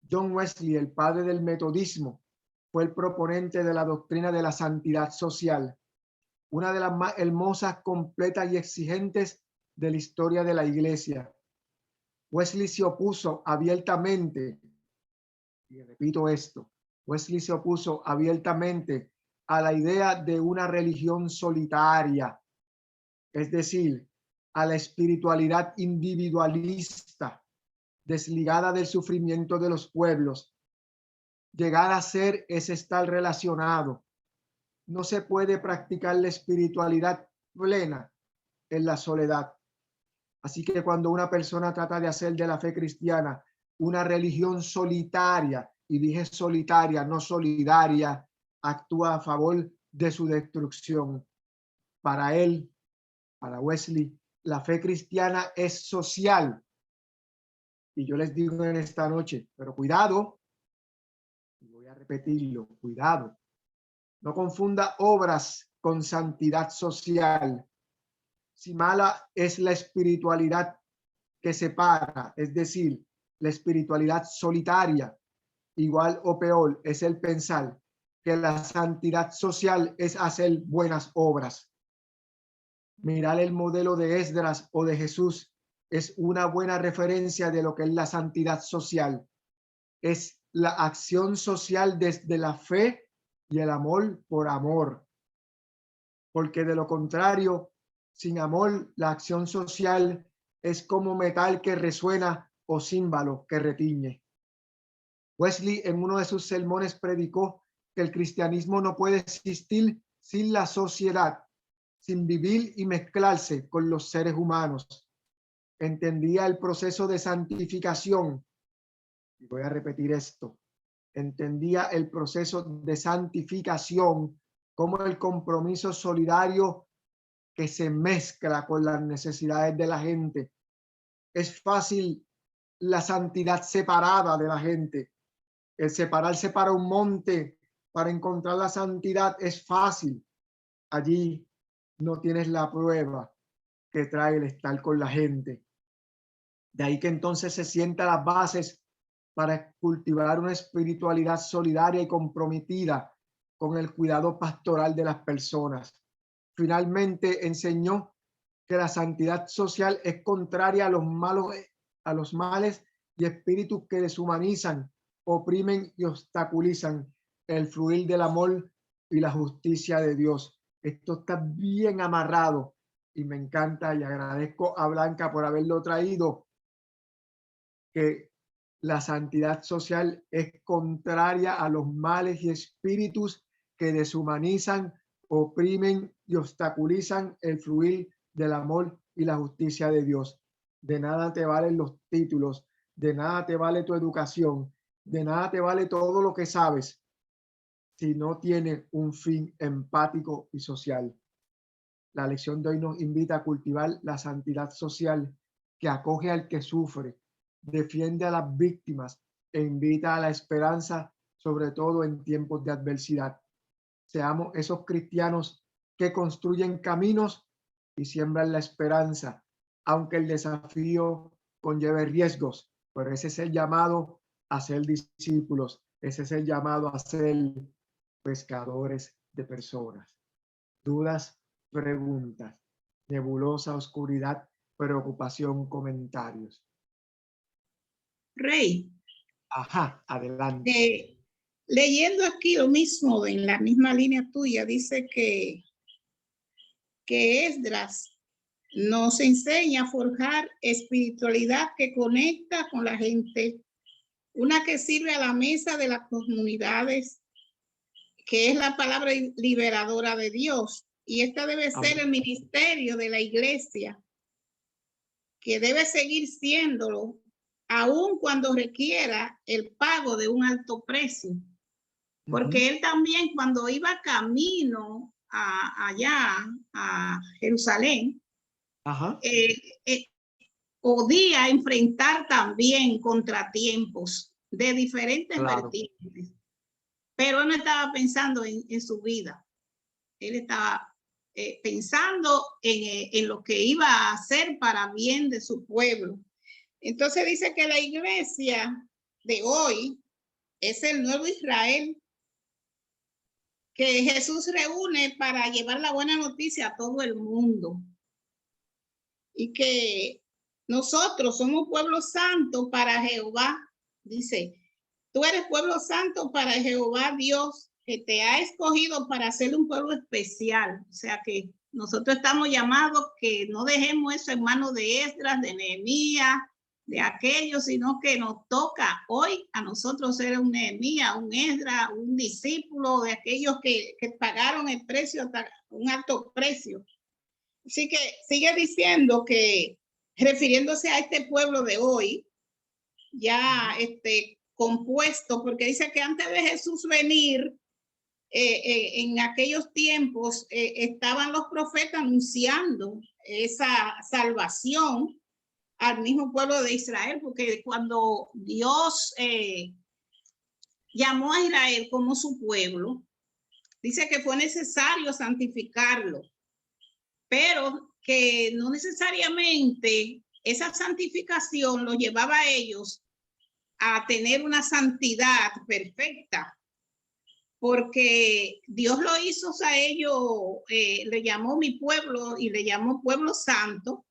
John Wesley, el padre del metodismo, fue el proponente de la doctrina de la santidad social, una de las más hermosas, completas y exigentes de la historia de la iglesia. Wesley se opuso abiertamente, y repito esto, Wesley se opuso abiertamente a la idea de una religión solitaria, es decir, a la espiritualidad individualista, desligada del sufrimiento de los pueblos. Llegar a ser es estar relacionado. No se puede practicar la espiritualidad plena en la soledad. Así que cuando una persona trata de hacer de la fe cristiana una religión solitaria, y dije solitaria, no solidaria, actúa a favor de su destrucción. Para él, para Wesley, la fe cristiana es social. Y yo les digo en esta noche, pero cuidado, voy a repetirlo, cuidado. No confunda obras con santidad social. Si mala es la espiritualidad que separa, es decir, la espiritualidad solitaria, igual o peor es el pensar que la santidad social es hacer buenas obras. Mirar el modelo de Esdras o de Jesús es una buena referencia de lo que es la santidad social. Es la acción social desde la fe y el amor por amor. Porque de lo contrario, sin amor, la acción social es como metal que resuena o címbalo que retiñe. Wesley en uno de sus sermones predicó que el cristianismo no puede existir sin la sociedad, sin vivir y mezclarse con los seres humanos. Entendía el proceso de santificación. Y voy a repetir esto. Entendía el proceso de santificación como el compromiso solidario que se mezcla con las necesidades de la gente. Es fácil la santidad separada de la gente. El separarse para un monte para encontrar la santidad es fácil. Allí no tienes la prueba que trae el estar con la gente. De ahí que entonces se sientan las bases para cultivar una espiritualidad solidaria y comprometida con el cuidado pastoral de las personas. Finalmente enseñó que la santidad social es contraria a los males y espíritus que deshumanizan, oprimen y obstaculizan el fluir del amor y la justicia de Dios. Esto está bien amarrado y me encanta y agradezco a Blanca por haberlo traído, que la santidad social es contraria a los males y espíritus que deshumanizan, oprimen y obstaculizan el fluir del amor y la justicia de Dios. De nada te valen los títulos, de nada te vale tu educación, de nada te vale todo lo que sabes si no tiene un fin empático y social. La lección de hoy nos invita a cultivar la santidad social que acoge al que sufre, defiende a las víctimas e invita a la esperanza, sobre todo en tiempos de adversidad. seamos esos cristianos que construyen caminos y siembran la esperanza, aunque el desafío conlleve riesgos, pero ese es el llamado a ser discípulos, ese es el llamado a ser pescadores de personas. Dudas, preguntas, nebulosa, oscuridad, preocupación, comentarios. Rey, Ajá, adelante. leyendo aquí lo mismo, en la misma línea tuya, dice que Esdras nos enseña a forjar espiritualidad que conecta con la gente, una que sirve a la mesa de las comunidades, que es la palabra liberadora de Dios. Y esta debe ser el ministerio de la iglesia, que debe seguir siéndolo, aun cuando requiera el pago de un alto precio. Porque él también, cuando iba camino allá a Jerusalén, podía enfrentar también contratiempos de diferentes vertientes. Pero él no estaba pensando en su vida. Él estaba pensando en lo que iba a hacer para bien de su pueblo. Entonces dice que la iglesia de hoy es el nuevo Israel que Jesús reúne para llevar la buena noticia a todo el mundo. Y que nosotros somos pueblo santo para Jehová. Dice, tú eres pueblo santo para Jehová Dios, que te ha escogido para ser un pueblo especial. O sea que nosotros estamos llamados que no dejemos eso en manos de Esdras, de Nehemías, de aquellos, sino que nos toca hoy a nosotros ser un Nehemías, un Esdras, un discípulo de aquellos que pagaron el precio, un alto precio. Así que sigue diciendo que, refiriéndose a este pueblo de hoy, ya compuesto, porque dice que antes de Jesús venir, en aquellos tiempos estaban los profetas anunciando esa salvación al mismo pueblo de Israel, porque cuando Dios llamó a Israel como su pueblo, dice que fue necesario santificarlo, pero que no necesariamente esa santificación los llevaba a ellos a tener una santidad perfecta, porque Dios lo hizo a ellos, le llamó mi pueblo y le llamó pueblo santo,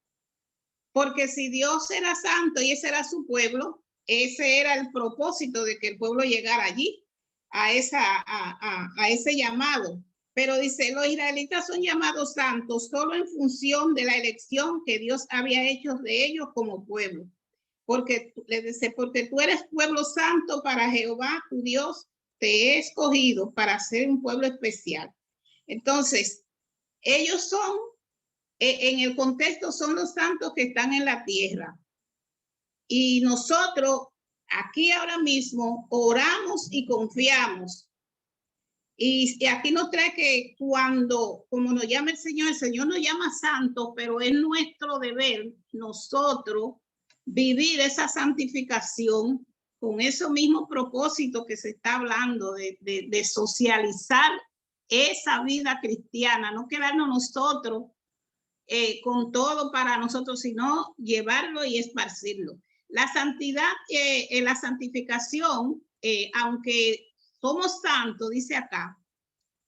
porque si Dios era santo y ese era su pueblo, ese era el propósito de que el pueblo llegara allí, a ese llamado. Pero dice, los israelitas son llamados santos solo en función de la elección que Dios había hecho de ellos como pueblo. Porque le dice, porque tú eres pueblo santo para Jehová, tu Dios, te he escogido para ser un pueblo especial. Entonces, ellos son, en el contexto, son los santos que están en la tierra. Y nosotros, aquí ahora mismo, oramos y confiamos. Y aquí nos trae que cuando, como nos llama el Señor nos llama santos, pero es nuestro deber, nosotros, vivir esa santificación con ese mismo propósito que se está hablando de socializar esa vida cristiana, no quedarnos nosotros con todo para nosotros, sino llevarlo y esparcirlo. La santidad, la santificación, aunque somos santos, dice acá,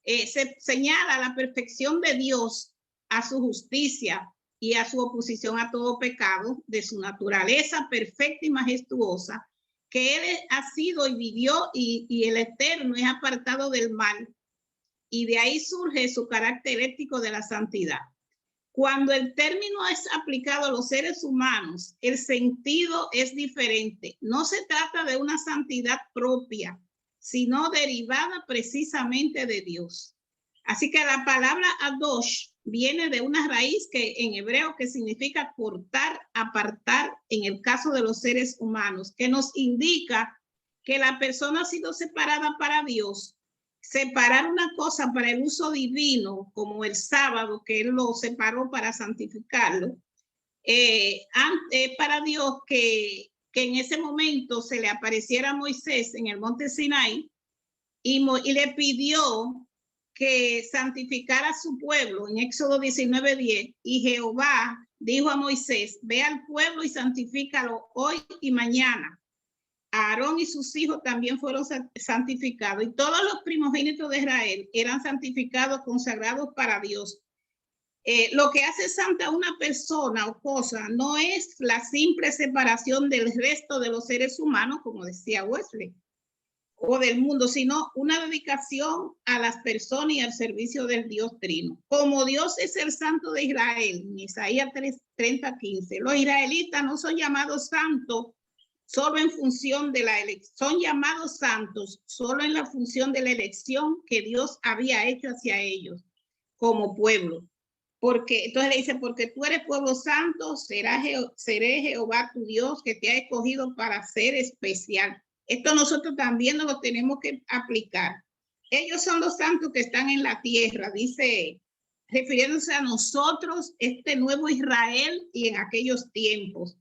se señala la perfección de Dios a su justicia y a su oposición a todo pecado, de su naturaleza perfecta y majestuosa, que Él ha sido y vivió y el eterno es apartado del mal. Y de ahí surge su carácter ético de la santidad. Cuando el término es aplicado a los seres humanos, el sentido es diferente. No se trata de una santidad propia, sino derivada precisamente de Dios. Así que la palabra adosh viene de una raíz que en hebreo que significa cortar, apartar en el caso de los seres humanos, que nos indica que la persona ha sido separada para Dios. Separar una cosa para el uso divino, como el sábado, que Él lo separó para santificarlo, para Dios que en ese momento se le apareciera a Moisés en el monte Sinai y le pidió que santificara a su pueblo en Éxodo 19:10, y Jehová dijo a Moisés, ve al pueblo y santifícalo hoy y mañana. Aarón y sus hijos también fueron santificados, y todos los primogénitos de Israel eran santificados, consagrados para Dios. Lo que hace santa una persona o cosa no es la simple separación del resto de los seres humanos, como decía Wesley, o del mundo, sino una dedicación a las personas y al servicio del Dios Trino. Como Dios es el santo de Israel, en Isaías 30:15, los israelitas no son llamados santos solo en función de la elección, son llamados santos solo en la función de la elección que Dios había hecho hacia ellos como pueblo. Porque entonces le dice, porque tú eres pueblo santo, seré Jehová tu Dios que te ha escogido para ser especial. Esto nosotros también nos lo tenemos que aplicar. Ellos son los santos que están en la tierra, dice, refiriéndose a nosotros, este nuevo Israel y en aquellos tiempos.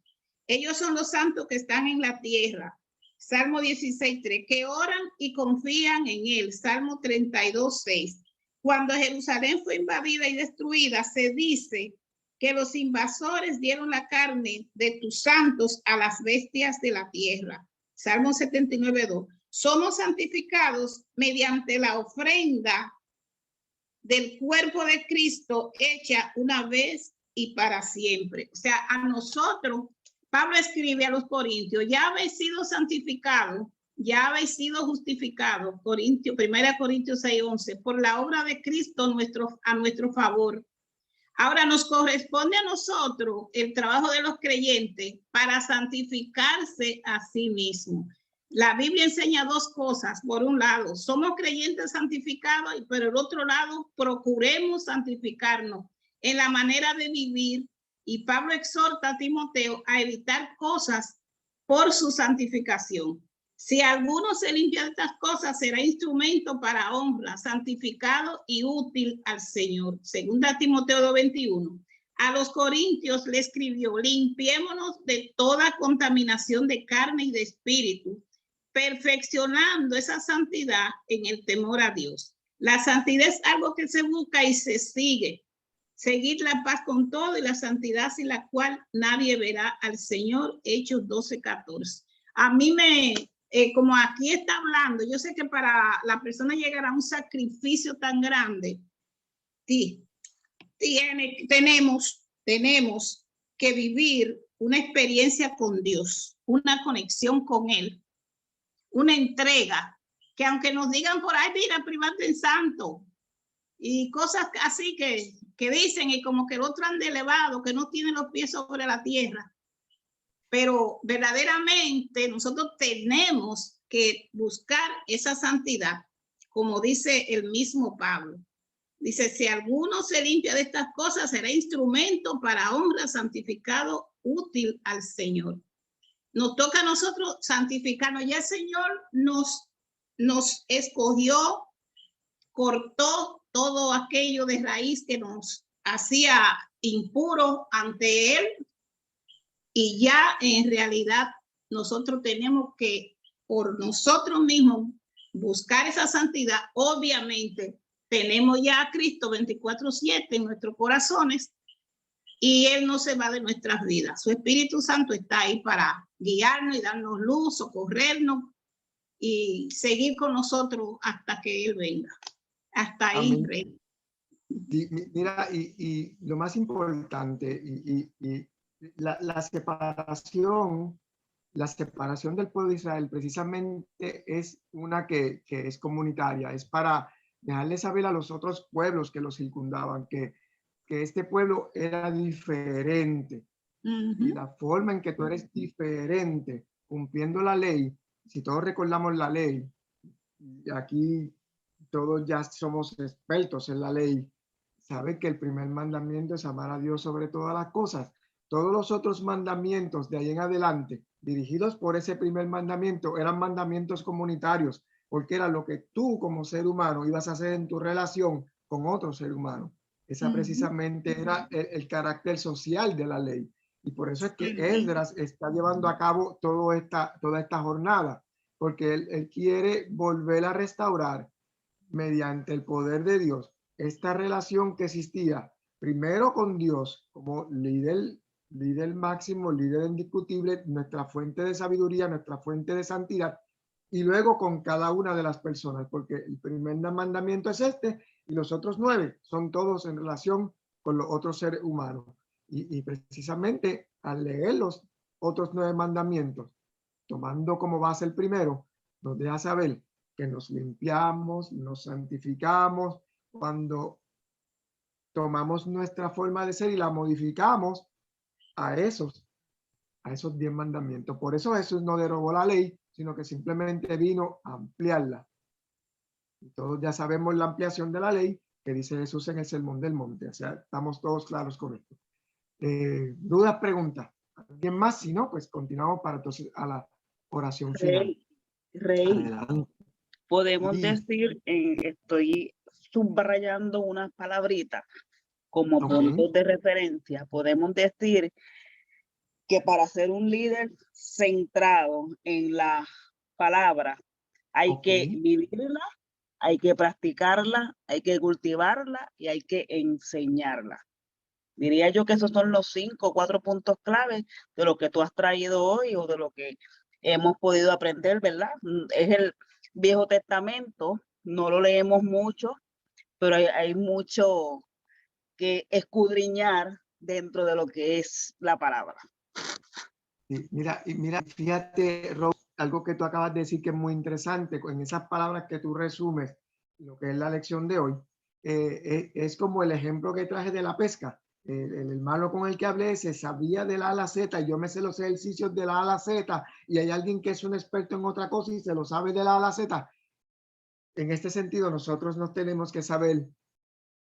Ellos son los santos que están en la tierra. Salmo 16:3, que oran y confían en él. Salmo 32:6. Cuando Jerusalén fue invadida y destruida, se dice que los invasores dieron la carne de tus santos a las bestias de la tierra. Salmo 79:2. Somos santificados mediante la ofrenda del cuerpo de Cristo hecha una vez y para siempre. O sea, a nosotros, Pablo escribe a los corintios, ya habéis sido santificados, ya habéis sido justificados, 1 Corintios 6:11, por la obra de Cristo a nuestro favor. Ahora nos corresponde a nosotros el trabajo de los creyentes para santificarse a sí mismos. La Biblia enseña dos cosas. Por un lado, somos creyentes santificados, y por el otro lado, procuremos santificarnos en la manera de vivir. Y Pablo exhorta a Timoteo a evitar cosas por su santificación. Si alguno se limpia de estas cosas, será instrumento para honra, santificado y útil al Señor. Segunda Timoteo 2:21. A los corintios le escribió, limpiémonos de toda contaminación de carne y de espíritu, perfeccionando esa santidad en el temor a Dios. La santidad es algo que se busca y se sigue. Seguid la paz con todo y la santidad sin la cual nadie verá al Señor. Hechos 12:14. A mí como aquí está hablando, yo sé que para la persona llegar a un sacrificio tan grande, sí, tenemos que vivir una experiencia con Dios, una conexión con Él, una entrega, que aunque nos digan por ahí, mira, private en santo, y cosas así que dicen, y como que el otro anda elevado, que no tiene los pies sobre la tierra. Pero verdaderamente nosotros tenemos que buscar esa santidad, como dice el mismo Pablo. Dice, si alguno se limpia de estas cosas, será instrumento para honra, santificado, útil al Señor. Nos toca a nosotros santificarnos. Ya el Señor nos escogió, cortó todo aquello de raíz que nos hacía impuros ante Él. Y ya en realidad nosotros tenemos que por nosotros mismos buscar esa santidad. Obviamente tenemos ya a Cristo 24/7 en nuestros corazones y Él no se va de nuestras vidas. Su Espíritu Santo está ahí para guiarnos y darnos luz, socorrernos y seguir con nosotros hasta que Él venga. Hasta ahí. Amén. Mira, y lo más importante, la separación del pueblo de Israel precisamente es una que es comunitaria, es para dejarle saber a los otros pueblos que los circundaban que este pueblo era diferente. Y la forma en que tú eres diferente, cumpliendo la ley, si todos recordamos la ley, y aquí todos ya somos expertos en la ley, saben que el primer mandamiento es amar a Dios sobre todas las cosas. Todos los otros mandamientos de ahí en adelante, dirigidos por ese primer mandamiento, eran mandamientos comunitarios, porque era lo que tú como ser humano ibas a hacer en tu relación con otro ser humano. Esa precisamente era el carácter social de la ley. Y por eso es que Esdras está llevando a cabo toda esta jornada, porque él quiere volver a restaurar mediante el poder de Dios, esta relación que existía primero con Dios como líder máximo, líder indiscutible, nuestra fuente de sabiduría, nuestra fuente de santidad, y luego con cada una de las personas, porque el primer mandamiento es este y los otros 9 son todos en relación con los otros seres humanos. Y precisamente al leer los otros 9 mandamientos, tomando como base el primero, nos deja saber que nos limpiamos, nos santificamos cuando tomamos nuestra forma de ser y la modificamos a esos 10 mandamientos. Por eso Jesús no derogó la ley, sino que simplemente vino a ampliarla. Y todos ya sabemos la ampliación de la ley que dice Jesús en el Sermón del Monte. O sea, estamos todos claros con esto. ¿Dudas, preguntas? ¿Alguien más? Si no, pues continuamos para entonces a la oración final. Rey, Adelante. podemos Sí. decir, estoy subrayando unas palabritas como Ok. puntos de referencia. Podemos decir que para ser un líder centrado en la palabra hay que vivirla, hay que practicarla, hay que cultivarla y hay que enseñarla. Diría yo que esos son los 5 o 4 puntos clave de lo que tú has traído hoy o de lo que hemos podido aprender, ¿verdad? Es el Viejo Testamento, no lo leemos mucho, pero hay mucho que escudriñar dentro de lo que es la palabra. Sí, mira, fíjate, Rose, algo que tú acabas de decir que es muy interesante, en esas palabras que tú resumes lo que es la lección de hoy, es como el ejemplo que traje de la pesca. El hermano con el que hablé se sabía de la A a la Z, y yo me sé los ejercicios de la A a la Z, y hay alguien que es un experto en otra cosa y se lo sabe de la A a la Z. En este sentido, nosotros no tenemos que saber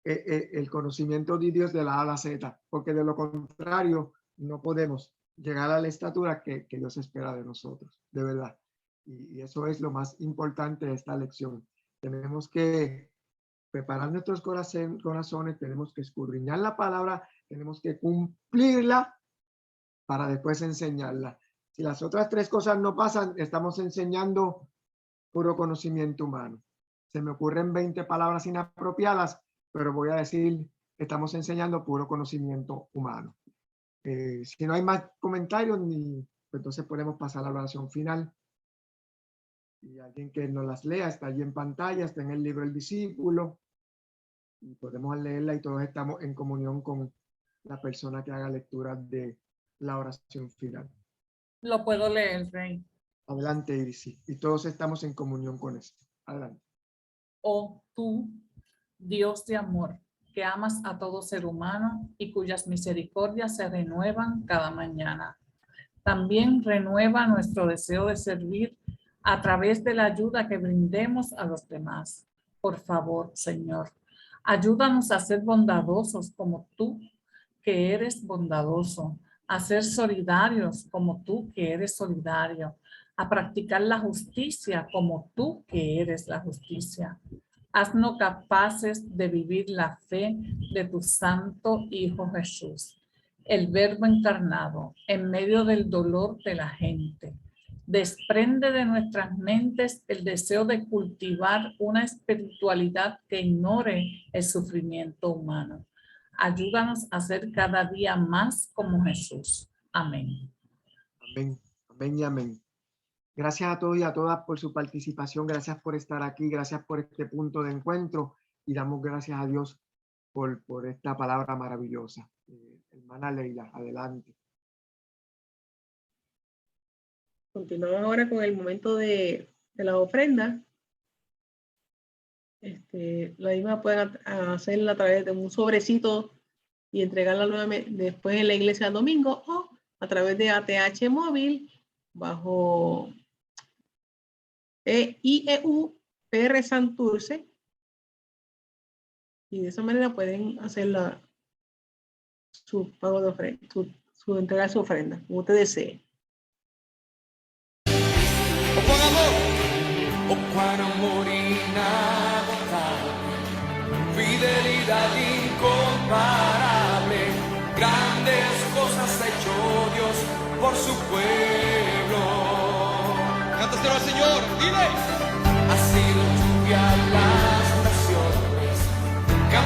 el conocimiento de Dios de la A a la Z, porque de lo contrario no podemos llegar a la estatura que Dios espera de nosotros, de verdad. Y eso es lo más importante de esta lección. Tenemos que preparar nuestros corazones, tenemos que escudriñar la palabra, tenemos que cumplirla para después enseñarla. Si las otras 3 cosas no pasan, estamos enseñando puro conocimiento humano. Se me ocurren 20 palabras inapropiadas, pero voy a decir, estamos enseñando puro conocimiento humano. Si no hay más comentarios, pues entonces podemos pasar a la oración final. Y alguien que nos las lea, está allí en pantalla, está en el libro El Discípulo. Y podemos leerla y todos estamos en comunión con la persona que haga lectura de la oración final. Lo puedo leer, Rey. Adelante, Iris. Y todos estamos en comunión con esto. Adelante. Oh tú, Dios de amor, que amas a todo ser humano y cuyas misericordias se renuevan cada mañana. También renueva nuestro deseo de servir a través de la ayuda que brindemos a los demás. Por favor, Señor, ayúdanos a ser bondadosos como tú, que eres bondadoso, a ser solidarios como tú, que eres solidario, a practicar la justicia como tú, que eres la justicia. Haznos capaces de vivir la fe de tu santo Hijo Jesús, el Verbo encarnado, en medio del dolor de la gente. Desprende de nuestras mentes el deseo de cultivar una espiritualidad que ignore el sufrimiento humano. Ayúdanos a ser cada día más como Jesús. Amén. Amén. Amén y amén. Gracias a todos y a todas por su participación. Gracias por estar aquí. Gracias por este punto de encuentro. Y damos gracias a Dios por esta palabra maravillosa. Hermana Leila, adelante. Continuamos ahora con el momento de las ofrendas. La misma pueden hacerla a través de un sobrecito y entregarla nuevamente después en la iglesia el domingo, o a través de ATH móvil bajo IEU PR Santurce, y de esa manera pueden hacer su pago de ofrenda, su entregar su ofrenda, como usted desee. Oh, cuán amor inagotable, fidelidad incomparable, grandes cosas ha hecho Dios por su pueblo. Cántaselo al Señor, dile. Ha sido lluvia las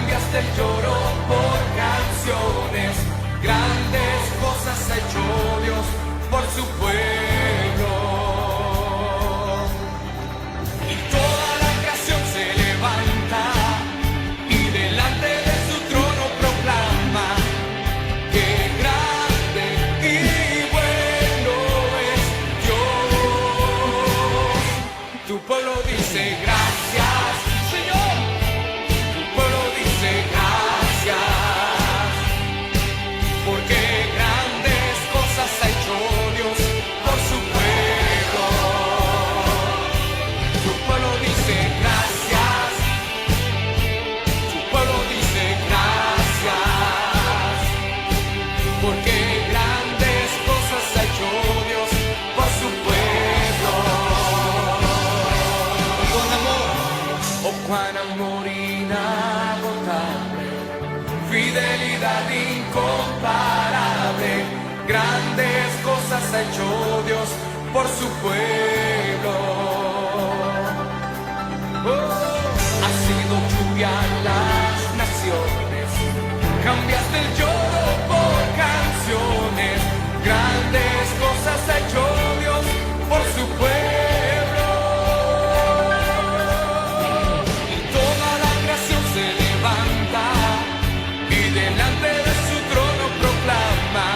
cambiaste el lloro por canciones, grandes cosas ha hecho Dios por su pueblo. Y toda la creación se levanta y delante de su trono proclama que grande y bueno es Dios. Tu pueblo dice gracias, Señor. Tu pueblo dice gracias, porque grandes cosas ha hecho Dios por su pueblo. Tu pueblo dice gracias. Tu pueblo dice gracias, porque grandes cosas ha hecho Dios por su pueblo. Con amor, oh cuán amor inagotable, fidelidad incomparable, grandes cosas ha hecho Dios por su pueblo. Oh, ha sido lluvia en las naciones, cambiaste el lloro por canciones, grandes cosas ha hecho Dios por su pueblo. Y toda la creación se levanta y delante de su trono proclama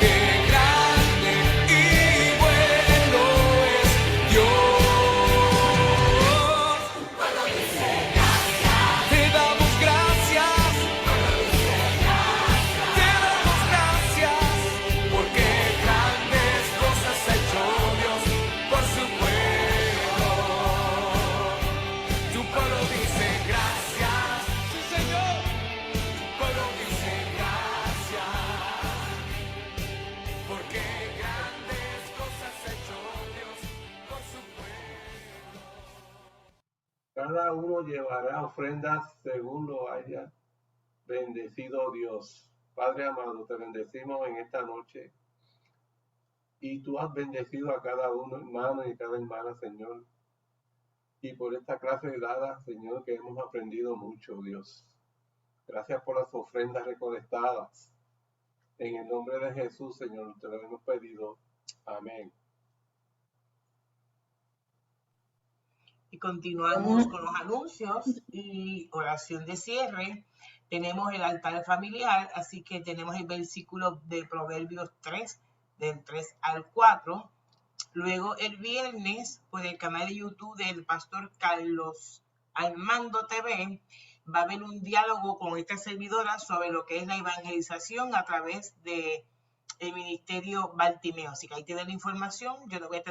que grande y bueno es Dios. Te damos gracias, te damos gracias, porque grandes cosas ha hecho Dios por su pueblo. Tu pueblo dice gracias, sí Señor. Tu pueblo dice gracias, porque grandes cosas ha hecho Dios por su pueblo. Cada uno llevará ofrendas según lo haya bendecido Dios. Padre amado, te bendecimos en esta noche y tú has bendecido a cada uno, hermano y cada hermana, Señor. Y por esta clase dada, Señor, que hemos aprendido mucho, Dios. Gracias por las ofrendas recolectadas. En el nombre de Jesús, Señor, te lo hemos pedido. Amén. Y continuamos con los anuncios y oración de cierre. Tenemos el altar familiar, así que tenemos el versículo de Proverbios 3, del 3 al 4. Luego el viernes, por el canal de YouTube del pastor Carlos Armando TV, va a haber un diálogo con esta servidora sobre lo que es la evangelización a través de el ministerio Bartimeo. Así que ahí tienen la información. Yo lo voy a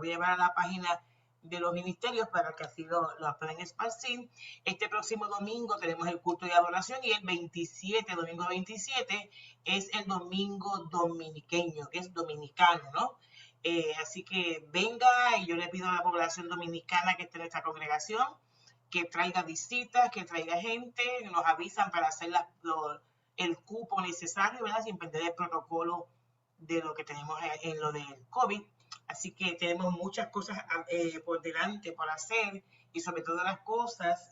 llevar a la página de los ministerios para que así lo puedan esparcir. Este próximo domingo tenemos el culto de adoración y el 27, domingo 27, es el domingo dominiqueño, que es dominicano, ¿no? Así que venga y yo le pido a la población dominicana que esté en esta congregación que traiga visitas, que traiga gente, nos avisan para hacer el cupo necesario, ¿verdad? Sin perder el protocolo de lo que tenemos en lo del COVID. Así que tenemos muchas cosas por delante por hacer y sobre todas las cosas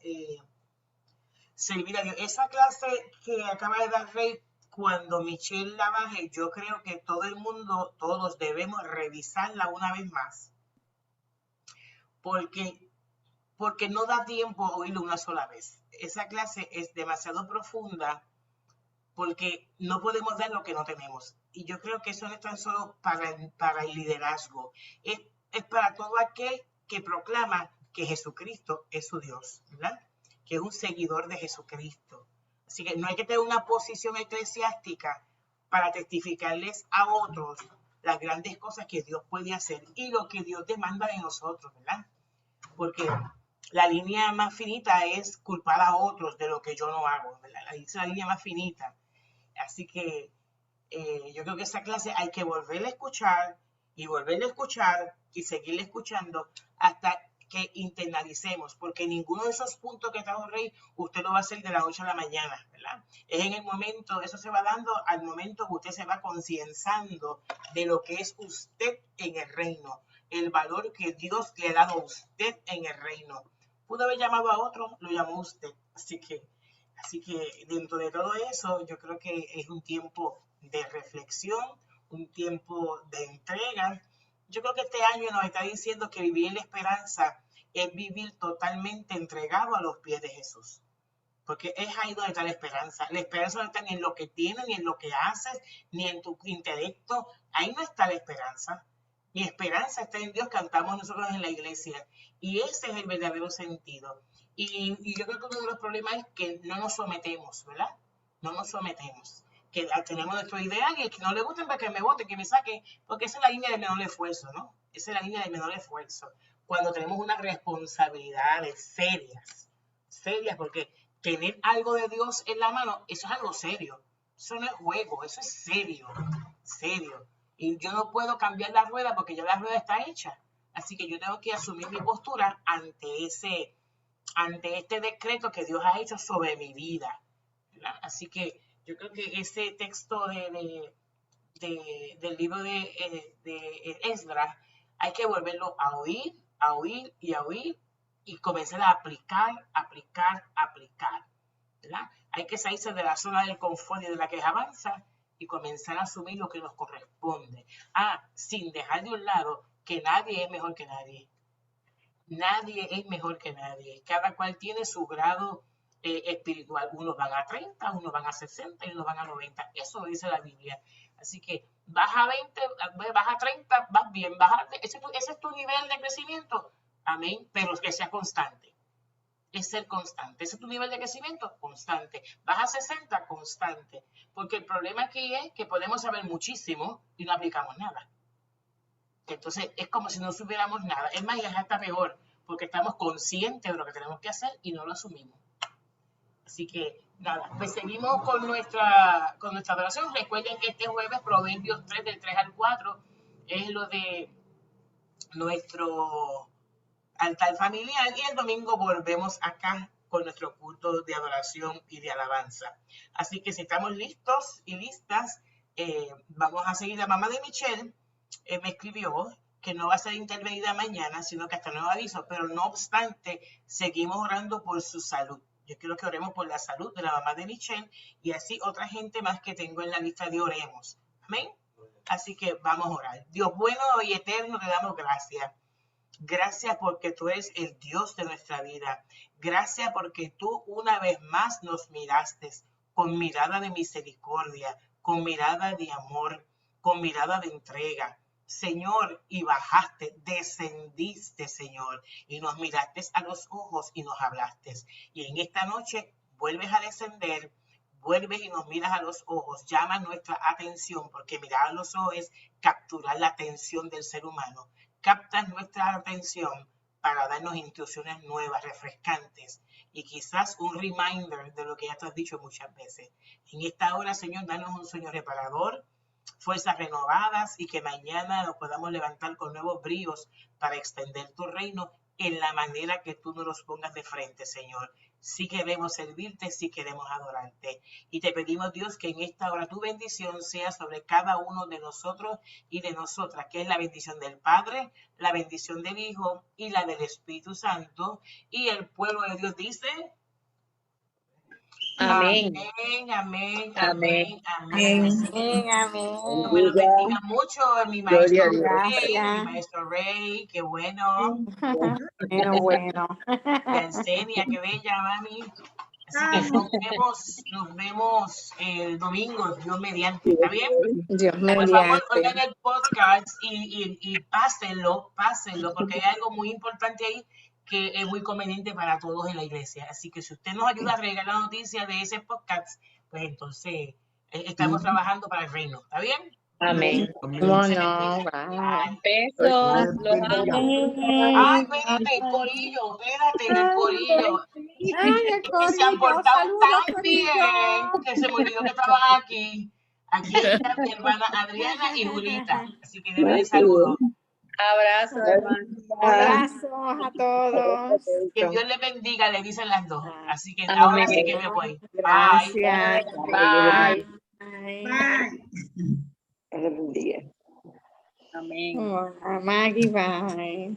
servir a Dios. Esa clase que acaba de dar Rey, cuando Michelle la baje, yo creo que todo el mundo, todos debemos revisarla una vez más. Porque no da tiempo a oírlo una sola vez. Esa clase es demasiado profunda porque no podemos dar lo que no tenemos. Y yo creo que eso no es tan solo para el liderazgo. Es para todo aquel que proclama que Jesucristo es su Dios, ¿verdad? Que es un seguidor de Jesucristo. Así que no hay que tener una posición eclesiástica para testificarles a otros las grandes cosas que Dios puede hacer y lo que Dios demanda de nosotros, ¿verdad? Porque la línea más finita es culpar a otros de lo que yo no hago, ¿verdad? Es la línea más finita. Así que yo creo que esa clase hay que volverla a escuchar y volverla a escuchar y seguirla escuchando hasta que internalicemos, porque ninguno de esos puntos que trajo Rey, usted lo va a hacer de la noche a la mañana, ¿verdad? Es en el momento, eso se va dando al momento que usted se va concienzando de lo que es usted en el reino, el valor que Dios le ha dado a usted en el reino. Pudo haber llamado a otro, lo llamó usted. Así que Así que dentro de todo eso, yo creo que es un tiempo de reflexión, un tiempo de entrega. Yo creo que este año nos está diciendo que vivir en la esperanza es vivir totalmente entregado a los pies de Jesús. Porque es ahí donde está la esperanza. La esperanza no está ni en lo que tienes, ni en lo que haces, ni en tu intelecto. Ahí no está la esperanza. Mi esperanza está en Dios, cantamos nosotros en la iglesia. Y ese es el verdadero sentido. Y yo creo que uno de los problemas es que no nos sometemos, ¿verdad? No nos sometemos. Que tenemos nuestra idea y el que no le guste, para que me vote, que me saque, porque esa es la línea de menor esfuerzo, ¿no? Esa es la línea de menor esfuerzo. Cuando tenemos unas responsabilidades serias, porque tener algo de Dios en la mano, eso es algo serio. Eso no es juego, eso es serio, serio. Y yo no puedo cambiar la rueda porque ya la rueda está hecha. Así que yo tengo que asumir mi postura ante este decreto que Dios ha hecho sobre mi vida, ¿verdad? Así que yo creo que ese texto del libro de Esdras hay que volverlo a oír y comenzar a aplicar, ¿verdad? Hay que salirse de la zona del confort y de la quejanza y comenzar a asumir lo que nos corresponde. Sin dejar de un lado que nadie es mejor que nadie. Nadie es mejor que nadie. Cada cual tiene su grado espiritual. Unos van a 30, unos van a 60 y unos van a 90. Eso lo dice la Biblia. Así que vas a 20, vas a 30, vas bien. Ese es tu nivel de crecimiento. Amén. Pero que sea constante. Es ser constante. Ese es tu nivel de crecimiento, constante. Vas a 60, constante. Porque el problema aquí es que podemos saber muchísimo y no aplicamos nada. Entonces es como si no supiéramos nada. Es más, ya está peor, porque estamos conscientes de lo que tenemos que hacer y no lo asumimos. Así que nada, pues seguimos con nuestra adoración. Recuerden que este jueves, Proverbios 3, del 3 al 4, es lo de nuestro altar familiar, y el domingo volvemos acá con nuestro culto de adoración y de alabanza. Así que si estamos listos y listas, vamos a seguir. La mamá de Michelle me escribió que no va a ser intervenida mañana, sino que hasta nuevo aviso, pero no obstante, seguimos orando por su salud. Yo quiero que oremos por la salud de la mamá de Michelle y así otra gente más que tengo en la lista de oremos. Amén. Así que vamos a orar. Dios bueno y eterno, te damos gracias. Gracias porque tú eres el Dios de nuestra vida. Gracias porque tú una vez más nos miraste con mirada de misericordia, con mirada de amor, con mirada de entrega. Señor, y bajaste, descendiste, Señor, y nos miraste a los ojos y nos hablaste. Y en esta noche vuelves a descender, vuelves y nos miras a los ojos, llama nuestra atención, porque mirar a los ojos es capturar la atención del ser humano. Captas nuestra atención para darnos instrucciones nuevas, refrescantes y quizás un reminder de lo que ya te has dicho muchas veces. En esta hora, Señor, danos un sueño reparador, fuerzas renovadas y que mañana nos podamos levantar con nuevos bríos para extender tu reino en la manera que tú nos los pongas de frente, Señor. Sí queremos servirte, sí queremos adorarte. Y te pedimos, Dios, que en esta hora tu bendición sea sobre cada uno de nosotros y de nosotras, que es la bendición del Padre, la bendición del Hijo y la del Espíritu Santo. Y el pueblo de Dios dice... Amén. Amén, amén, Amén. amén, amén. Amén. Me lo bendiga mucho mi maestro Gracias. Rey, qué bueno. Bueno. Yesenia, qué bella, mami. Así que nos vemos el domingo, Dios mediante, ¿está bien? Dios Por favor, mediante. oigan el podcast y pásenlo, porque hay algo muy importante ahí que es muy conveniente para todos en la iglesia. Así que si usted nos ayuda a regar la noticia de ese podcast, pues entonces estamos trabajando para el reino, ¿está bien? Amén. ¿Cómo no? Bye. Besos. Los amo. Ay, espérate, el corillo, espérate, el corillo. Ay, el Es que se han corillo. portado Saludos, tan bien corillo. que se me olvidó que estaban aquí. Aquí está mi hermana Adriana y Julita. Así que denle saludos. Abrazo, hermano. Abrazos a todos. Que Dios les bendiga, le dicen las dos. Así que ahora sí que me voy. Bye. Gracias. Bye. Bye. Amén. Maggie, bye.